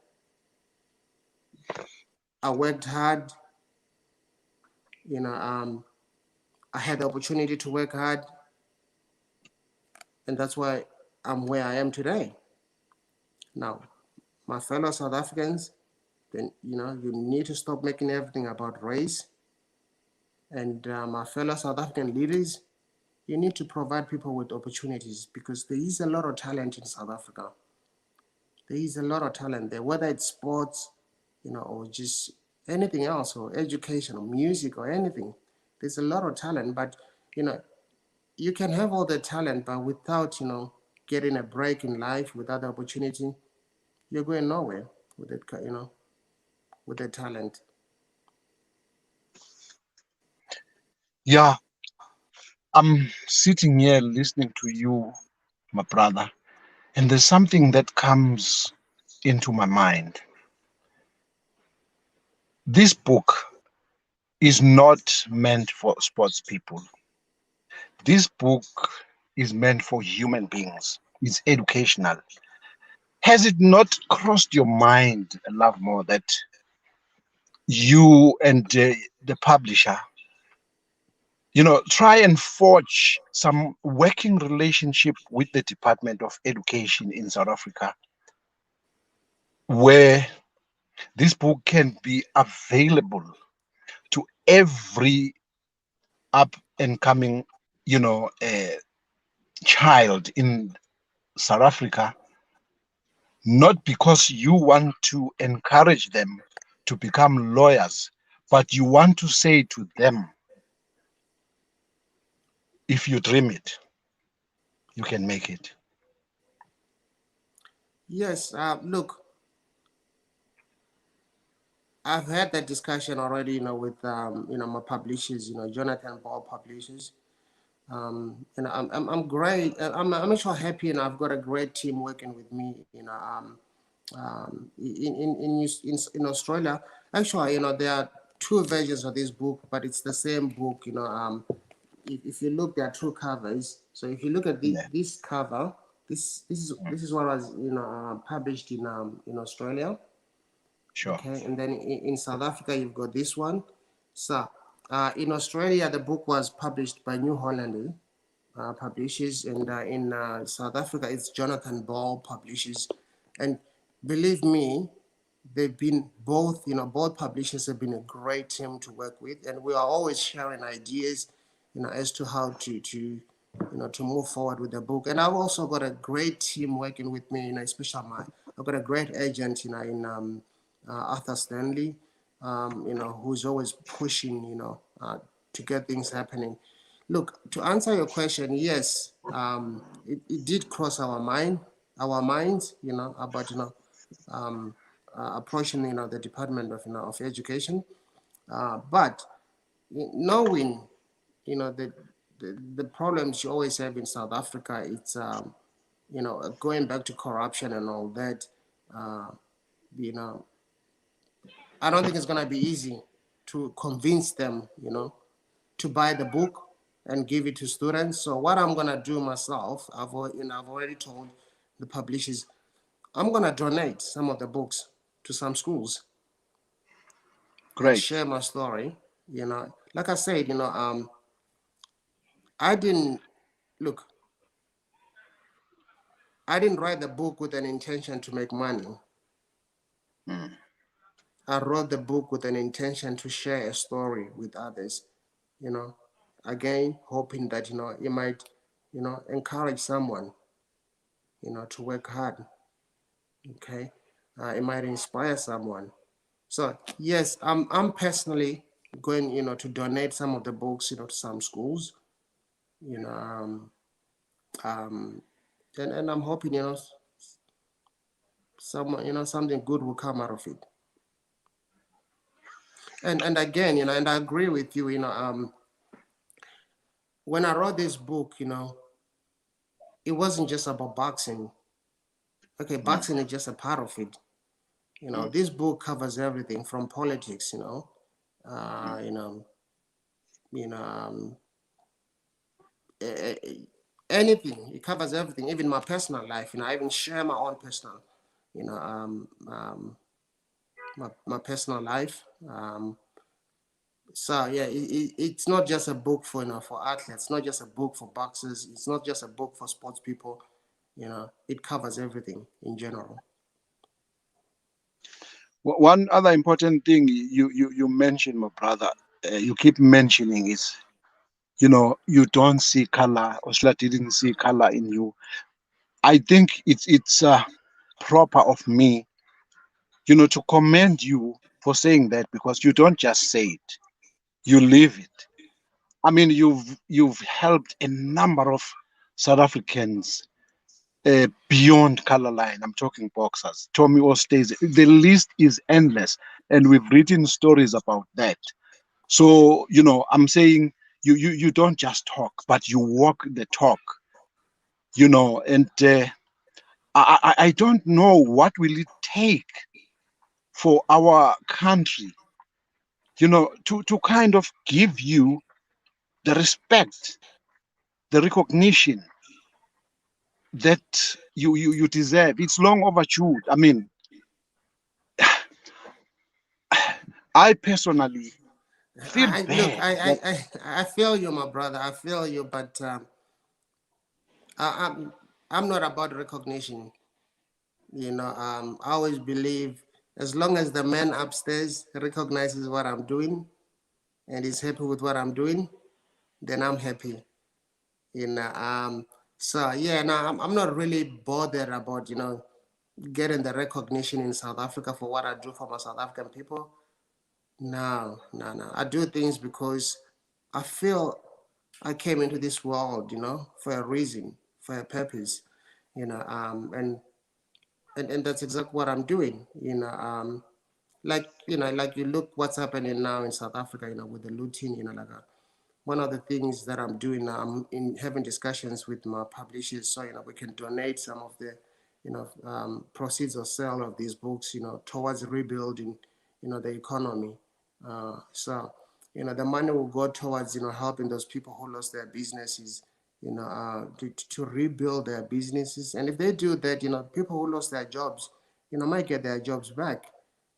I worked hard, I had the opportunity to work hard, and that's why I'm where I am today. Now, my fellow South Africans, then, you need to stop making everything about race. And my fellow South African leaders, you need to provide people with opportunities, because there is a lot of talent in South Africa. There is a lot of talent there, whether it's sports, or just anything else, or education, or music, or anything. There's a lot of talent, but, you can have all the talent, but without, getting a break in life, without the opportunity, you're going nowhere with it, with the talent. Yeah, I'm sitting here listening to you, my brother, and there's something that comes into my mind. This book is not meant for sports people. This book is meant for human beings. It's educational. Has it not crossed your mind, Lovemore, that you and the publisher try and forge some working relationship with the Department of Education in South Africa, where this book can be available to every up and coming, child in South Africa, not because you want to encourage them to become lawyers, but you want to say to them, if you dream it, you can make it. Yes, look, I've had that discussion already, with my publishers, Jonathan Ball Publishers. I'm great. I'm actually happy, and I've got a great team working with me. In Australia, actually, there are two versions of this book, but it's the same book. If you look, there are two covers. So if you look at Yeah, this cover, this is what was published in Australia. sure. Okay, and then in South Africa, you've got this one. So in Australia, the book was published by New Holland Publishers, and in South Africa, it's Jonathan Ball Publishers. And believe me, they've been both publishers have been a great team to work with, and we are always sharing ideas, as to how to move forward with the book. And I've also got a great team working with me, especially I've got a great agent, in Arthur Stanley, who's always pushing, to get things happening. Look, to answer your question, yes, it did cross our minds, about approaching the Department of Education, but knowing the problems you always have in South Africa, it's going back to corruption and all that. Uh, you know, I don't think it's gonna be easy to convince them, to buy the book and give it to students. So what I'm gonna do myself, I've already told the publishers, I'm gonna donate some of the books to some schools and Great. share my story. Like I said, I didn't look. I didn't write the book with an intention to make money. Mm. I wrote the book with an intention to share a story with others. You know, Again, hoping that it might, encourage someone, to work hard. Okay, it might inspire someone. So yes, I'm personally going, to donate some of the books, to some schools. You know, um, and I'm hoping, something good will come out of it. And again, and I agree with you. When I wrote this book, it wasn't just about boxing. Okay, Mm. boxing is just a part of it. Mm. This book covers everything from politics. Mm. Uh, you know, you know, eh, eh, anything. It covers everything, even my personal life. I even share my own personal, you know, my personal life. So yeah, it's not just a book for for athletes. It's not just a book for boxers. It's not just a book for sports people. It covers everything in general. One other important thing you mentioned, my brother, you keep mentioning is, you don't see color. Australia didn't see color in you. I think it's proper of me, to commend you for saying that, because you don't just say it, you live it. I mean, you've helped a number of South Africans beyond color line. I'm talking boxers, Tommy Ostays. The list is endless, and we've written stories about that. So, I'm saying you don't just talk, but you walk the talk. And I don't know what will it take for our country, to kind of give you the respect, the recognition that you deserve. It's long overdue. I mean, I personally feel Look, bad that I feel you, my brother. I feel you, but I'm not about recognition. I always believe as long as the man upstairs recognizes what I'm doing and is happy with what I'm doing, then I'm happy. You know, so yeah, no, I'm not really bothered about getting the recognition in South Africa for what I do for my South African people. No, no, no. I do things because I feel I came into this world, for a reason, for a purpose, and that's exactly what I'm doing, like you look what's happening now in South Africa, with the looting, one of the things that I'm doing now, I'm in having discussions with my publishers, so we can donate some of the, proceeds or sale of these books, towards rebuilding, the economy. So, the money will go towards, helping those people who lost their businesses, to rebuild their businesses. And if they do that, people who lost their jobs, might get their jobs back,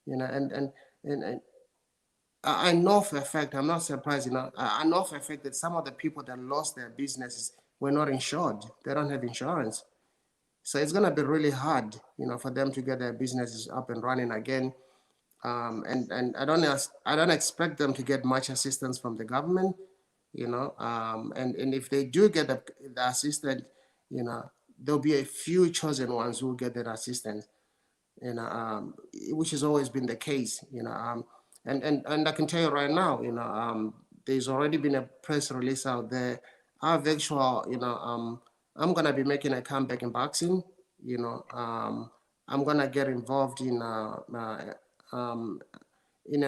and I know for a fact, I'm not surprised, I know for a fact that some of the people that lost their businesses were not insured. They don't have insurance. So it's going to be really hard, for them to get their businesses up and running again. And I don't expect them to get much assistance from the government, and if they do get the assistance, there'll be a few chosen ones who will get that assistance, which has always been the case, and I can tell you right now, there's already been a press release out there. I've actual, I'm gonna be making a comeback in boxing. I'm gonna get involved in a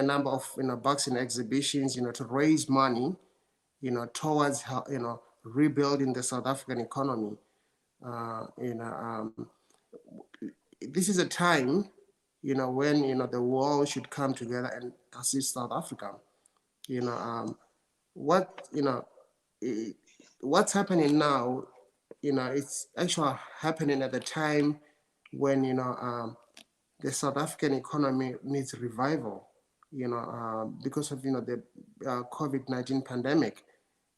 number of boxing exhibitions, to raise money, towards rebuilding the South African economy. Uh, you know, um, this is a time, when the world should come together and assist South Africa. You know, what what's happening now. It's actually happening at the time when the South African economy needs revival. Because of the COVID-19 pandemic.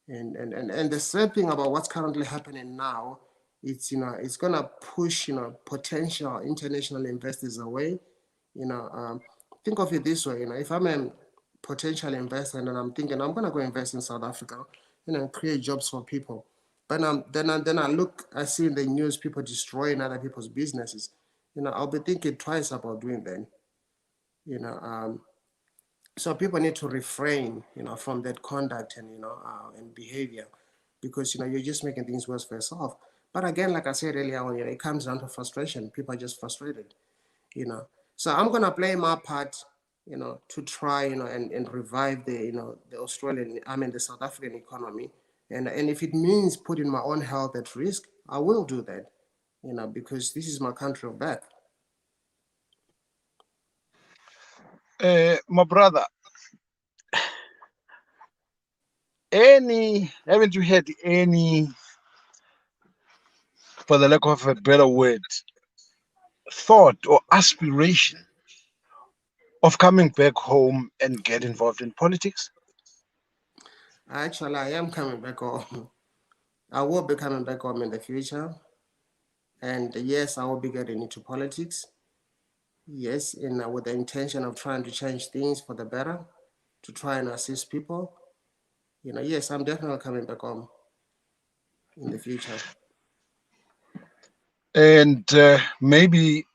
And the sad thing about what's currently happening now, it's gonna push potential international investors away. Think of it this way. If I'm a potential investor and I'm thinking I'm gonna go invest in South Africa, create jobs for people, but then I see in the news people destroying other people's businesses. I'll be thinking twice about doing that. So people need to refrain, from that conduct and and behavior, because you're just making things worse for yourself. But again, like I said earlier on, it comes down to frustration. People are just frustrated, you know. So I'm gonna play my part, to try, and revive the, the the South African economy, and if it means putting my own health at risk, I will do that, because this is my country of birth. my brother, haven't you had any, for the lack of a better word, thought or aspiration of coming back home and get involved in politics? Actually, I am coming back home. I will be coming back home in the future. And yes, I will be getting into politics. Yes, with the intention of trying to change things for the better, to try and assist people. Yes, I'm definitely coming back home in the future. And maybe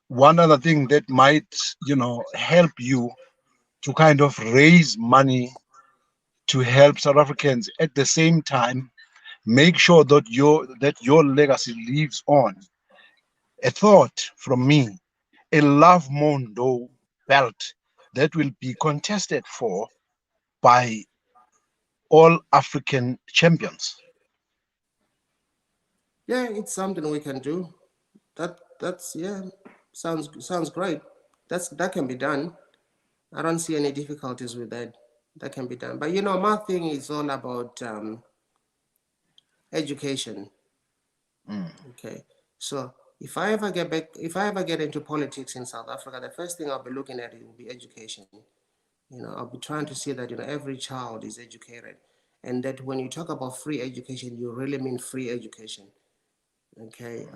one other thing that might, help you to kind of raise money to help South Africans at the same time make sure that your legacy lives on. A thought from me, a Lovemore Ndou belt that will be contested for by all African champions. Yeah, it's something we can do. That's yeah, sounds great. That can be done. I don't see any difficulties with that. That can be done. But my thing is all about education. Mm. Okay, so if I ever get into politics in South Africa, the first thing I'll be looking at it will be education. I'll be trying to see that, every child is educated, and that when you talk about free education, you really mean free education. Okay,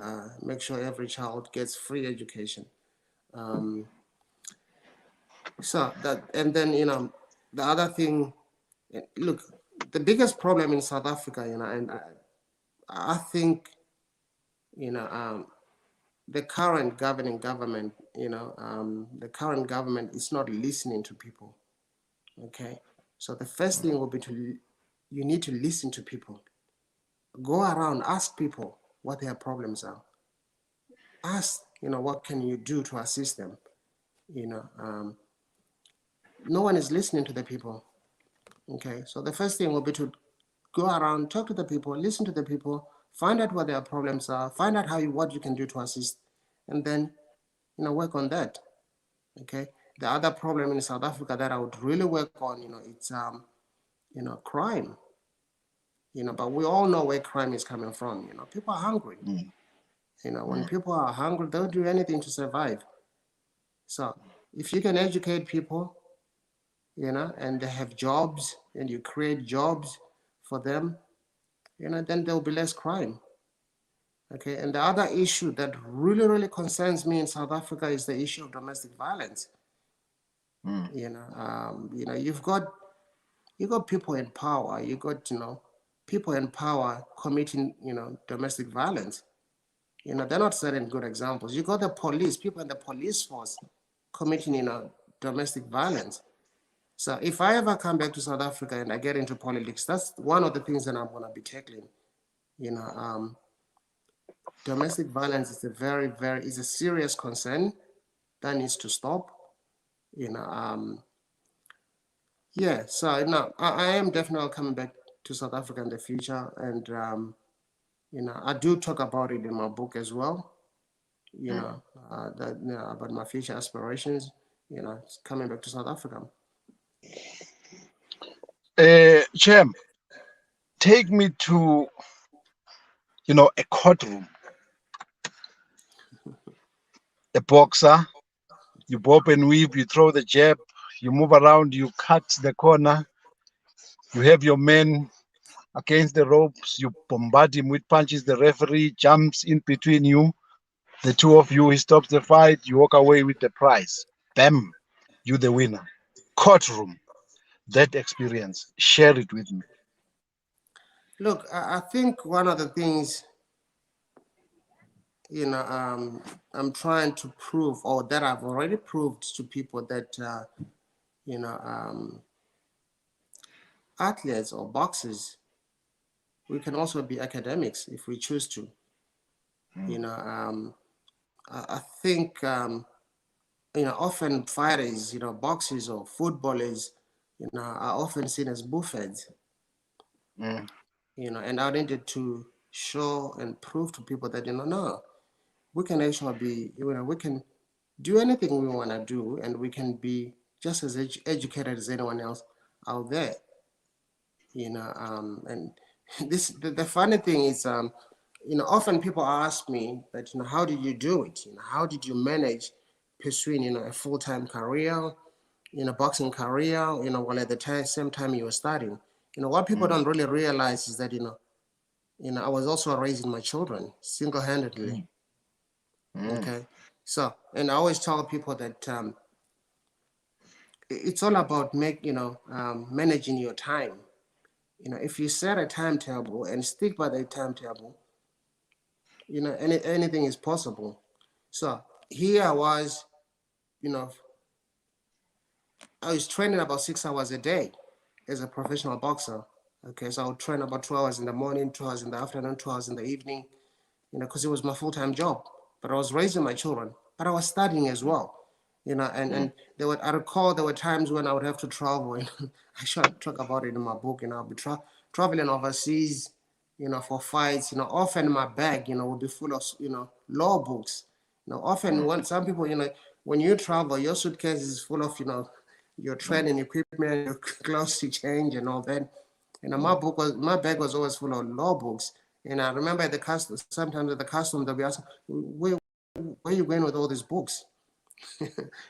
make sure every child gets free education. So that, and then, the other thing, look, the biggest problem in South Africa, and I think, the current governing government, the current government is not listening to people. Okay, so the first thing will be you need to listen to people. Go around, ask people what their problems are. Ask, what can you do to assist them? No one is listening to the people. Okay, so the first thing will be to go around, talk to the people, listen to the people, find out what their problems are, find out what you can do to assist, and then, work on that. Okay, the other problem in South Africa that I would really work on, it's crime. But we all know where crime is coming from. People are hungry. When people are hungry, they'll do anything to survive. So if you can educate people, and they have jobs, and you create jobs for them, then there'll be less crime. Okay, and the other issue that really, really concerns me in South Africa is the issue of domestic violence. You've got people in power. You got people in power committing domestic violence. They're not setting good examples. You got the police, people in the police force committing domestic violence. So if I ever come back to South Africa and I get into politics, that's one of the things that I'm going to be tackling. Domestic violence is is a serious concern that needs to stop. Yeah, so I am definitely coming back to South Africa in the future, and I do talk about it in my book as well. About my future aspirations. Coming back to South Africa. Chem, take me to, a courtroom. A boxer, you bob and weave, you throw the jab, you move around, you cut the corner, you have your men against the ropes, you bombard him with punches, the referee jumps in between you, the two of you, he stops the fight, you walk away with the prize. Bam, you the winner. Courtroom, that experience, share it with me. Look, I think one of the things, I'm trying to prove, or that I've already proved to people, that, athletes or boxers, we can also be academics if we choose to. I think, often fighters, boxers or footballers, are often seen as buffets. And I needed to show and prove to people that, no, we can actually be, we can do anything we want to do, and we can be just as educated as anyone else out there. And the funny thing is, often people ask me that, how did you do it? How did you manage pursuing, a full-time career, boxing career, while at the same time you were studying? What people don't really realize is that, I was also raising my children single-handedly. Okay. So, and I always tell people that, it's all about managing your time. If you set a timetable and stick by the timetable, anything is possible. So here I was, I was training about 6 hours a day as a professional boxer. Okay, so I would train about 2 hours in the morning, 2 hours in the afternoon, 2 hours in the evening, because it was my full-time job. But I was raising my children, but I was studying as well. And I recall there were times when I would have to travel, and I should talk about it in my book, I'll be traveling overseas, for fights, often my bag, would be full of, law books. Often when some people, when you travel, your suitcase is full of, your training equipment, your clothes to change and all that. My bag was always full of law books. And I remember at the custom, sometimes at the custom, they'll be asking, where are you going with all these books?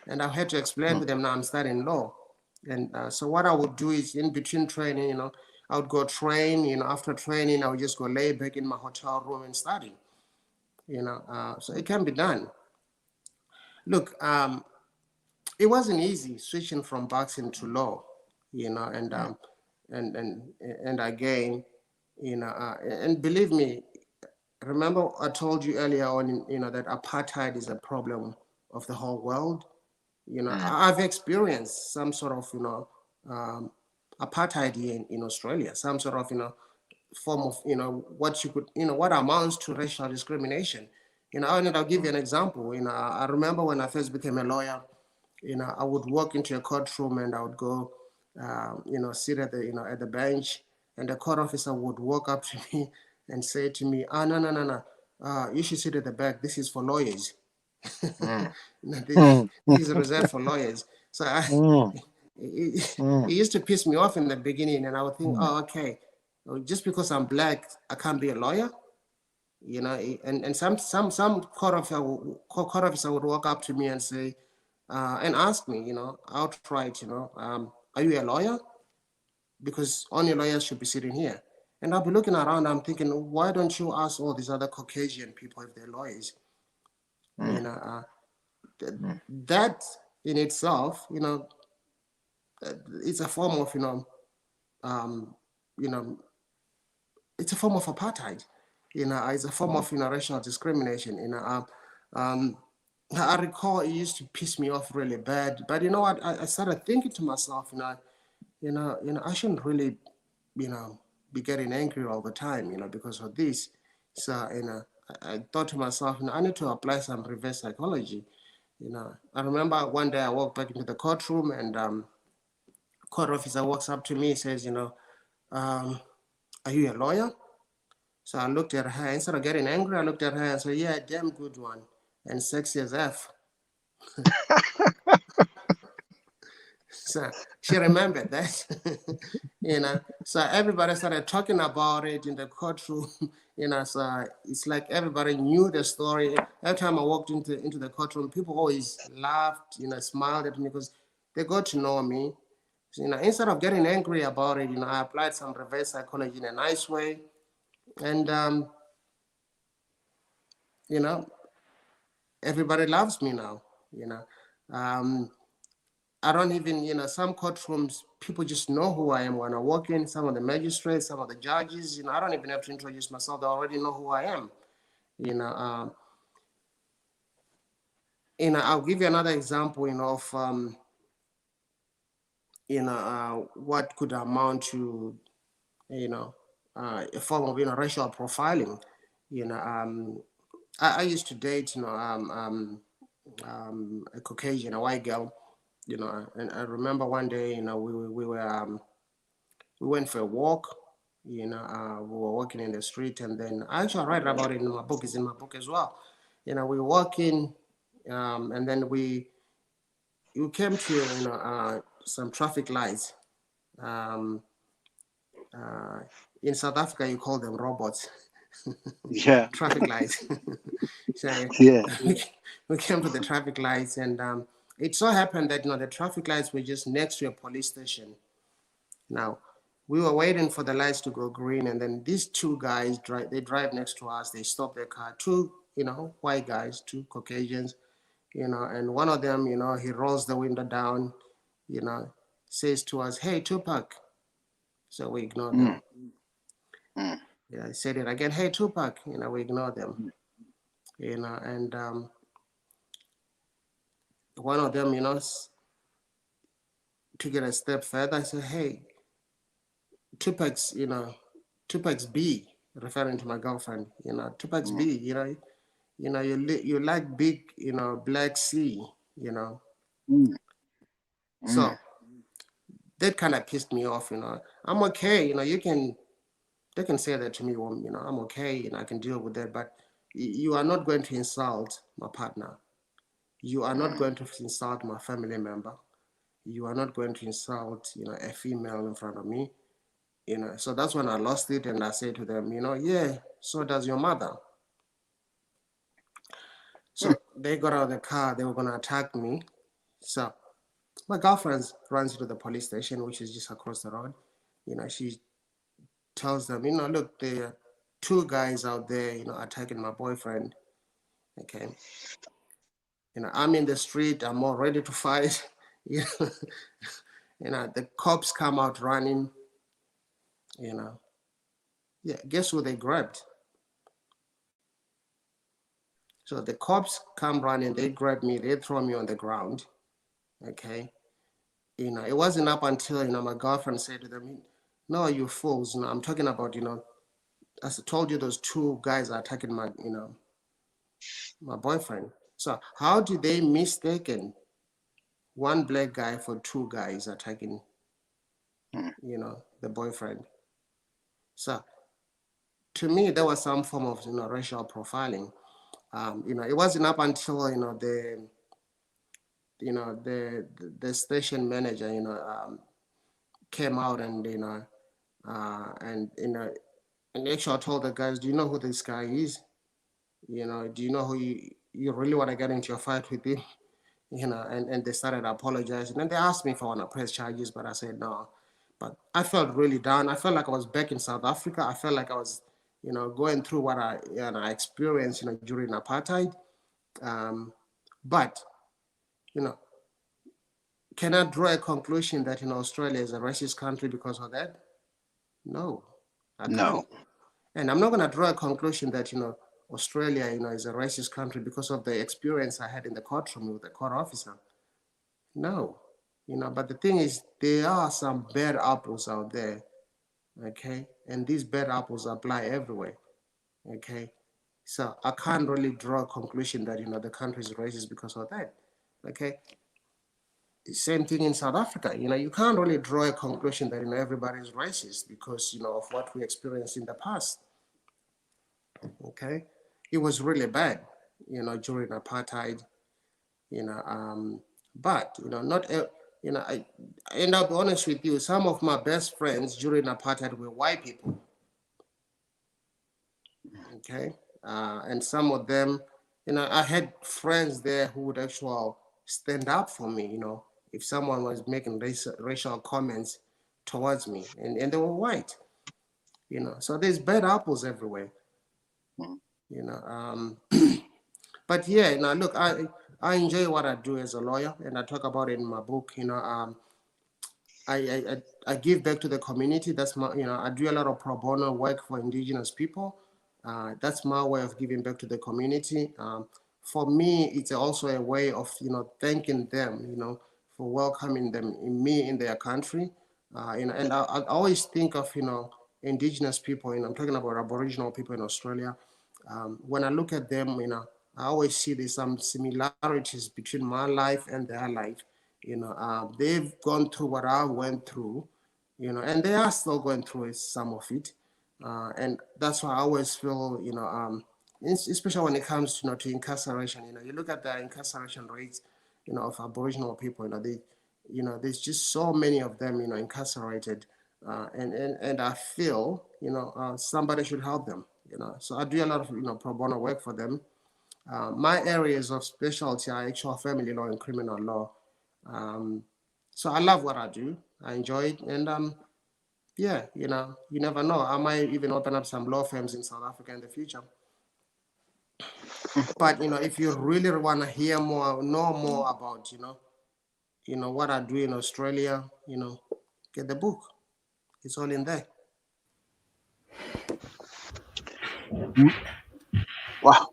And I had to explain to them, now I'm studying law. And so what I would do is in between training, I would go train, after training, I would just go lay back in my hotel room and study, so it can be done. Look, it wasn't easy switching from boxing to law, and again, and believe me, remember I told you earlier on, that apartheid is a problem of the whole world. I've experienced some sort of, apartheid here in Australia, some sort of, form of, what you could, what amounts to racial discrimination. I'll give you an example. I remember when I first became a lawyer, I would walk into a courtroom and I would go, sit at the bench, and the court officer would walk up to me and say to me, no, no, no, no, you should sit at the back. This is for lawyers. this is reserved for lawyers. So it used to piss me off in the beginning, and I would think, oh, okay, just because I'm black, I can't be a lawyer. And some court officer would walk up to me and say, and ask me, outright, are you a lawyer? Because only lawyers should be sitting here. And I'll be looking around, I'm thinking, why don't you ask all these other Caucasian people if they're lawyers? That in itself, it's a form of, it's a form of apartheid. It's a form of, racial discrimination. I recall it used to piss me off really bad. But you know what? I started thinking to myself, I shouldn't really, be getting angry all the time, because of this. So, I thought to myself, I need to apply some reverse psychology. I remember one day I walked back into the courtroom, and court officer walks up to me, says, are you a lawyer? So I looked at her. Instead of getting angry, I looked at her and said, yeah, damn good one, and sexy as F. So she remembered that, So everybody started talking about it in the courtroom, So it's like everybody knew the story. Every time I walked into the courtroom, people always laughed, smiled at me because they got to know me. So, instead of getting angry about it, I applied some reverse psychology in a nice way, and everybody loves me now. I don't even, some courtrooms, people just know who I am when I walk in. Some of the magistrates, some of the judges, I don't even have to introduce myself. They already know who I am. I'll give you another example, of, what could amount to, a form of, racial profiling. I used to date, a Caucasian, a white girl, and I remember one day, we went for a walk, we were walking in the street, and then I actually write about it in my book. It's in my book as well. We were walking, and then we came to, some traffic lights. In South Africa, you call them robots. Yeah. Traffic lights. So Yeah. we came to the traffic lights, and it so happened that the traffic lights were just next to a police station. Now, we were waiting for the lights to go green, and then these two guys drive next to us. They stop their car. Two, white guys, two Caucasians, and one of them, he rolls the window down, says to us, "Hey, Tupac." So we ignore them. Yeah, I said it again, "Hey, Tupac." We ignore them. And one of them, took it a step further. I said, "Hey, Tupac's, Tupac's B," referring to my girlfriend. Tupac's B. You like big, black C. So that kind of pissed me off. I'm okay. They can say that to me. Well, I'm okay. I can deal with that. But you are not going to insult my partner. You are not going to insult my family member. You are not going to insult, a female in front of me. So that's when I lost it, and I said to them, yeah, so does your mother. So they got out of the car, they were gonna attack me. So My girlfriend runs to the police station, which is just across the road. She tells them, look, there are two guys out there, attacking my boyfriend. Okay. I'm in the street, I'm all ready to fight. The cops come out running, Yeah, guess who they grabbed? So the cops come running, they grab me, they throw me on the ground. Okay. It wasn't up until, my girlfriend said to them, no, you fools. I'm talking about, as I told you, those two guys are attacking my boyfriend. So how did they mistaken one black guy for two guys attacking, the boyfriend? So to me, there was some form of, racial profiling. It wasn't up until, the station manager, came out and, and actually told the guys, do you know who this guy is? Do you know who you really want to get into a fight with him? And they started apologizing. And they asked me if I want to press charges, but I said no. But I felt really down. I felt like I was back in South Africa. I felt like I was, going through what I experienced, during apartheid. But, can I draw a conclusion that, Australia is a racist country because of that? No, I can't. No. And I'm not going to draw a conclusion that, Australia, is a racist country because of the experience I had in the courtroom with the court officer. No, but the thing is, there are some bad apples out there, okay? And these bad apples apply everywhere, okay? So I can't really draw a conclusion that, the country is racist because of that, okay? Same thing in South Africa, you can't really draw a conclusion that, everybody is racist because, of what we experienced in the past, okay? It was really bad, during apartheid, but, not, I end up honest with you, some of my best friends during apartheid were white people, okay? And some of them, I had friends there who would actually stand up for me, if someone was making racial comments towards me, and they were white, so there's bad apples everywhere, but yeah, look, I enjoy what I do as a lawyer, and I talk about it in my book. I give back to the community. That's my, I do a lot of pro bono work for indigenous people. That's my way of giving back to the community. For me, it's also a way of, thanking them, for welcoming them in their country. And I always think of, indigenous people, I'm talking about Aboriginal people in Australia. When I look at them, I always see there's some similarities between my life and their life. They've gone through what I went through, and they are still going through some of it. And that's why I always feel, especially when it comes to, to incarceration, you look at the incarceration rates, of Aboriginal people, there's just so many of them, incarcerated. And I feel, somebody should help them, So I do a lot of, pro bono work for them. My areas of specialty are actual family law and criminal law. So I love what I do. I enjoy it. And yeah, you never know. I might even open up some law firms in South Africa in the future. But, if you really want to hear more, know more about, what I do in Australia, get the book. It's all in there. Wow.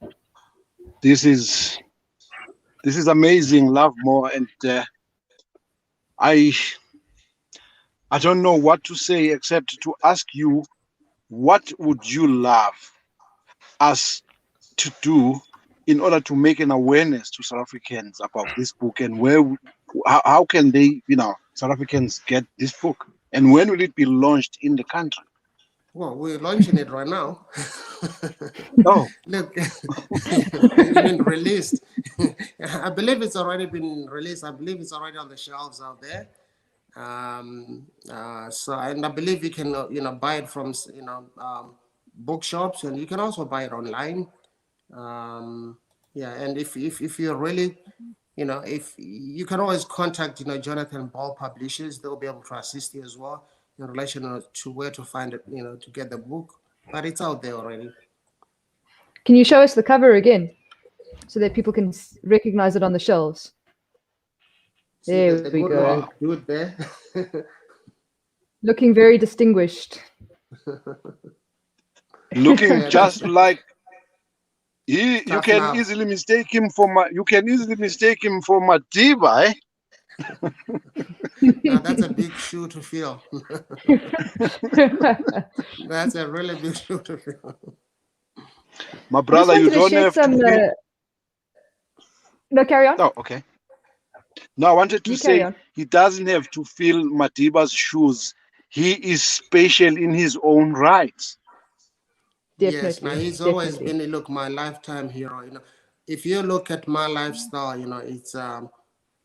This is amazing, Lovemore, and I don't know what to say except to ask you, what would you love us to do in order to make an awareness to South Africans about this book, and how can they, South Africans get this book, and when will it be launched in the country? Well, we're launching it right now. Oh, look, it's been released. I believe it's already been released. I believe it's already on the shelves out there. So, and I believe you can, buy it from, bookshops, and you can also buy it online. Yeah, and if you're really, if you can always contact, Jonathan Ball Publishers, they'll be able to assist you as well in relation to where to find it, to get the book. But it's out there already. Can you show us the cover again so that people can recognize it on the shelves? There the we good go. Dude there. Looking very distinguished. Looking just like you can easily mistake him for Madiba, eh? Now that's a big shoe to fill. That's a really big shoe to fill. My brother, you don't have to feel... No, carry on. Oh, okay. No, I wanted to say he doesn't have to fill Madiba's shoes. He is special in his own right. Definitely. Yes, now he's always been, my lifetime hero. If you look at my lifestyle, it's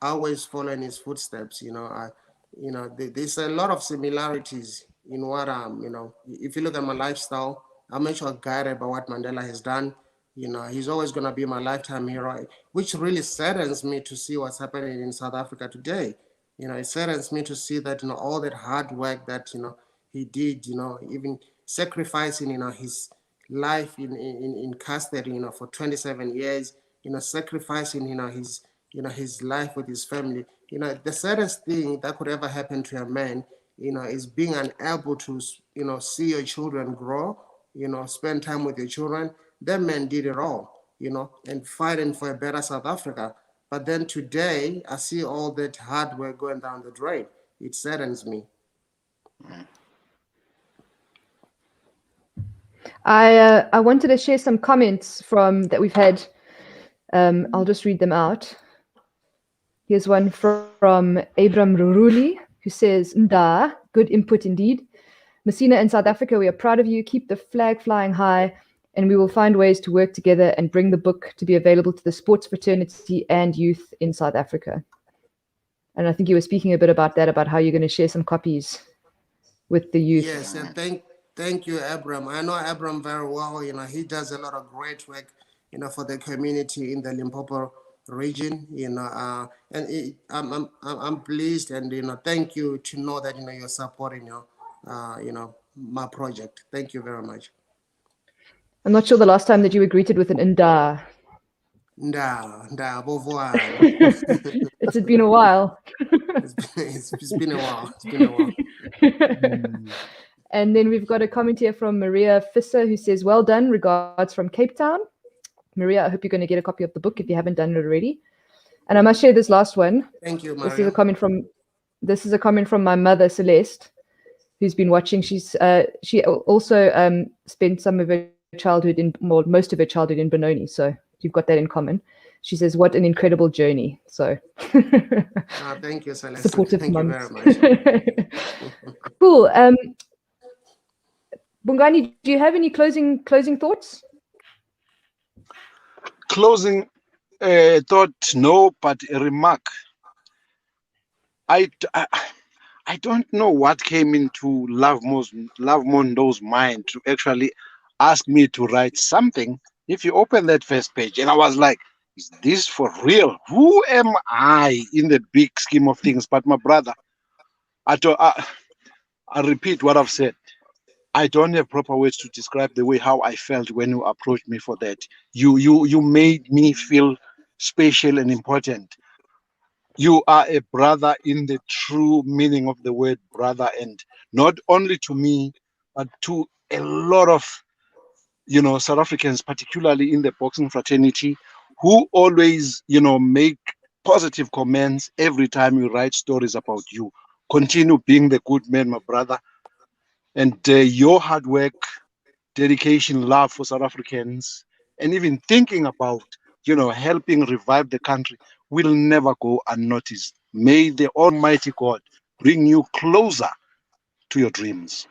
always following his footsteps. There's a lot of similarities in what if you look at my lifestyle, I'm actually guided by what Mandela has done. He's always going to be my lifetime hero, which really saddens me to see what's happening in South Africa today. It saddens me to see that, all that hard work that, he did, even sacrificing, his life in custody, for 27 years, sacrificing, his life with his family. The saddest thing that could ever happen to a man, is being unable to, see your children grow, spend time with your children. That man did it all, and fighting for a better South Africa. But then today, I see all that hard work going down the drain. It saddens me. I wanted to share some comments that we've had. I'll just read them out. Here's one from Abram Ruruli, who says, Nda, good input indeed. Messina in South Africa, we are proud of you. Keep the flag flying high, and we will find ways to work together and bring the book to be available to the sports fraternity and youth in South Africa. And I think you were speaking a bit about that, about how you're going to share some copies with the youth. Yes, and thank you, Abram. I know Abram very well. He does a lot of great work, for the community in the Limpopo region. And I'm pleased, and thank you to know that you're supporting my project. Thank you very much. I'm not sure the last time that you were greeted with an Nda. Nda, bovoa. It's been a while. It's been a while. It's been a while. And then we've got a comment here from Maria Fisser, who says, well done, regards from Cape Town. Maria, I hope you're going to get a copy of the book if you haven't done it already. And I must share this last one. Thank you, Maria. This is a comment from my mother, Celeste, who's been watching. She also spent some of her childhood most of her childhood in Benoni. So you've got that in common. She says, what an incredible journey. So thank you, Celeste. Supportive thank moms. You very much. Cool. Bongani, do you have any closing thoughts? Closing thought, no, but a remark. I don't know what came into Lovemore Ndou's mind to actually ask me to write something. If you open that first page, and I was like, is this for real? Who am I in the big scheme of things? But my brother, I repeat what I've said. I don't have proper words to describe the way how I felt when you approached me for that. You made me feel special and important. You are a brother in the true meaning of the word brother, and not only to me, but to a lot of South Africans, particularly in the boxing fraternity, who always make positive comments every time you write stories about you. Continue being the good man, my brother. And your hard work, dedication, love for South Africans, and even thinking about, helping revive the country will never go unnoticed. May the Almighty God bring you closer to your dreams.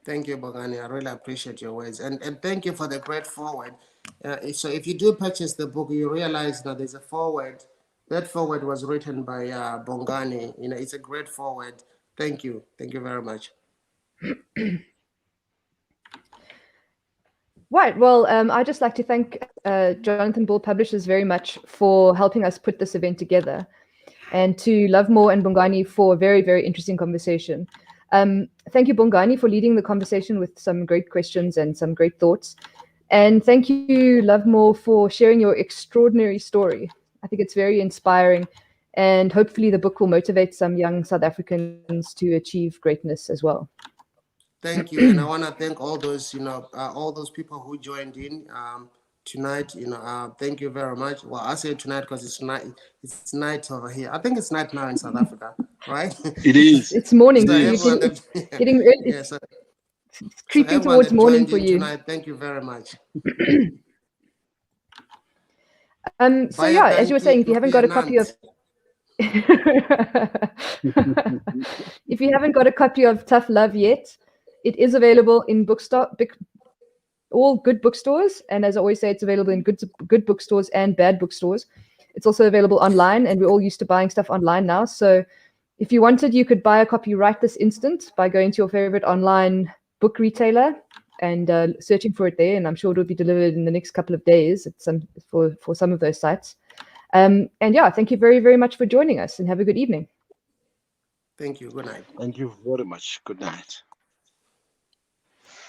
Thank you, Bongani. I really appreciate your words. And thank you for the great forward. So if you do purchase the book, you realize that there's a forward. That forward was written by Bongani. It's a great forward. Thank you. Thank you very much. Right. Well, I'd just like to thank Jonathan Bull Publishers very much for helping us put this event together, and to Lovemore and Bongani for a very, very interesting conversation. Thank you, Bongani, for leading the conversation with some great questions and some great thoughts. And thank you, Lovemore, for sharing your extraordinary story. I think it's very inspiring, and hopefully the book will motivate some young South Africans to achieve greatness as well. Thank you, and I want to thank all those, all those people who joined in tonight. Thank you very much. Well, I say tonight because it's night. It's night over here. I think it's night now in South Africa, right? It is. It's morning. So everyone Getting early. yeah, so Creeping everyone towards that morning joined for in you. tonight, thank you very much. So yeah, as you were saying, if you haven't got a copy of if you haven't got a copy of Tough Love yet, it is available in all good bookstores, and as I always say, it's available in good bookstores and bad bookstores. It's also available online, and we're all used to buying stuff online now. So if you wanted, you could buy a copy right this instant by going to your favorite online book retailer and searching for it there, and I'm sure it will be delivered in the next couple of days for some of those sites. And yeah, thank you very, very much for joining us, and have a good evening. Thank you. Good night. Thank you very much. Good night.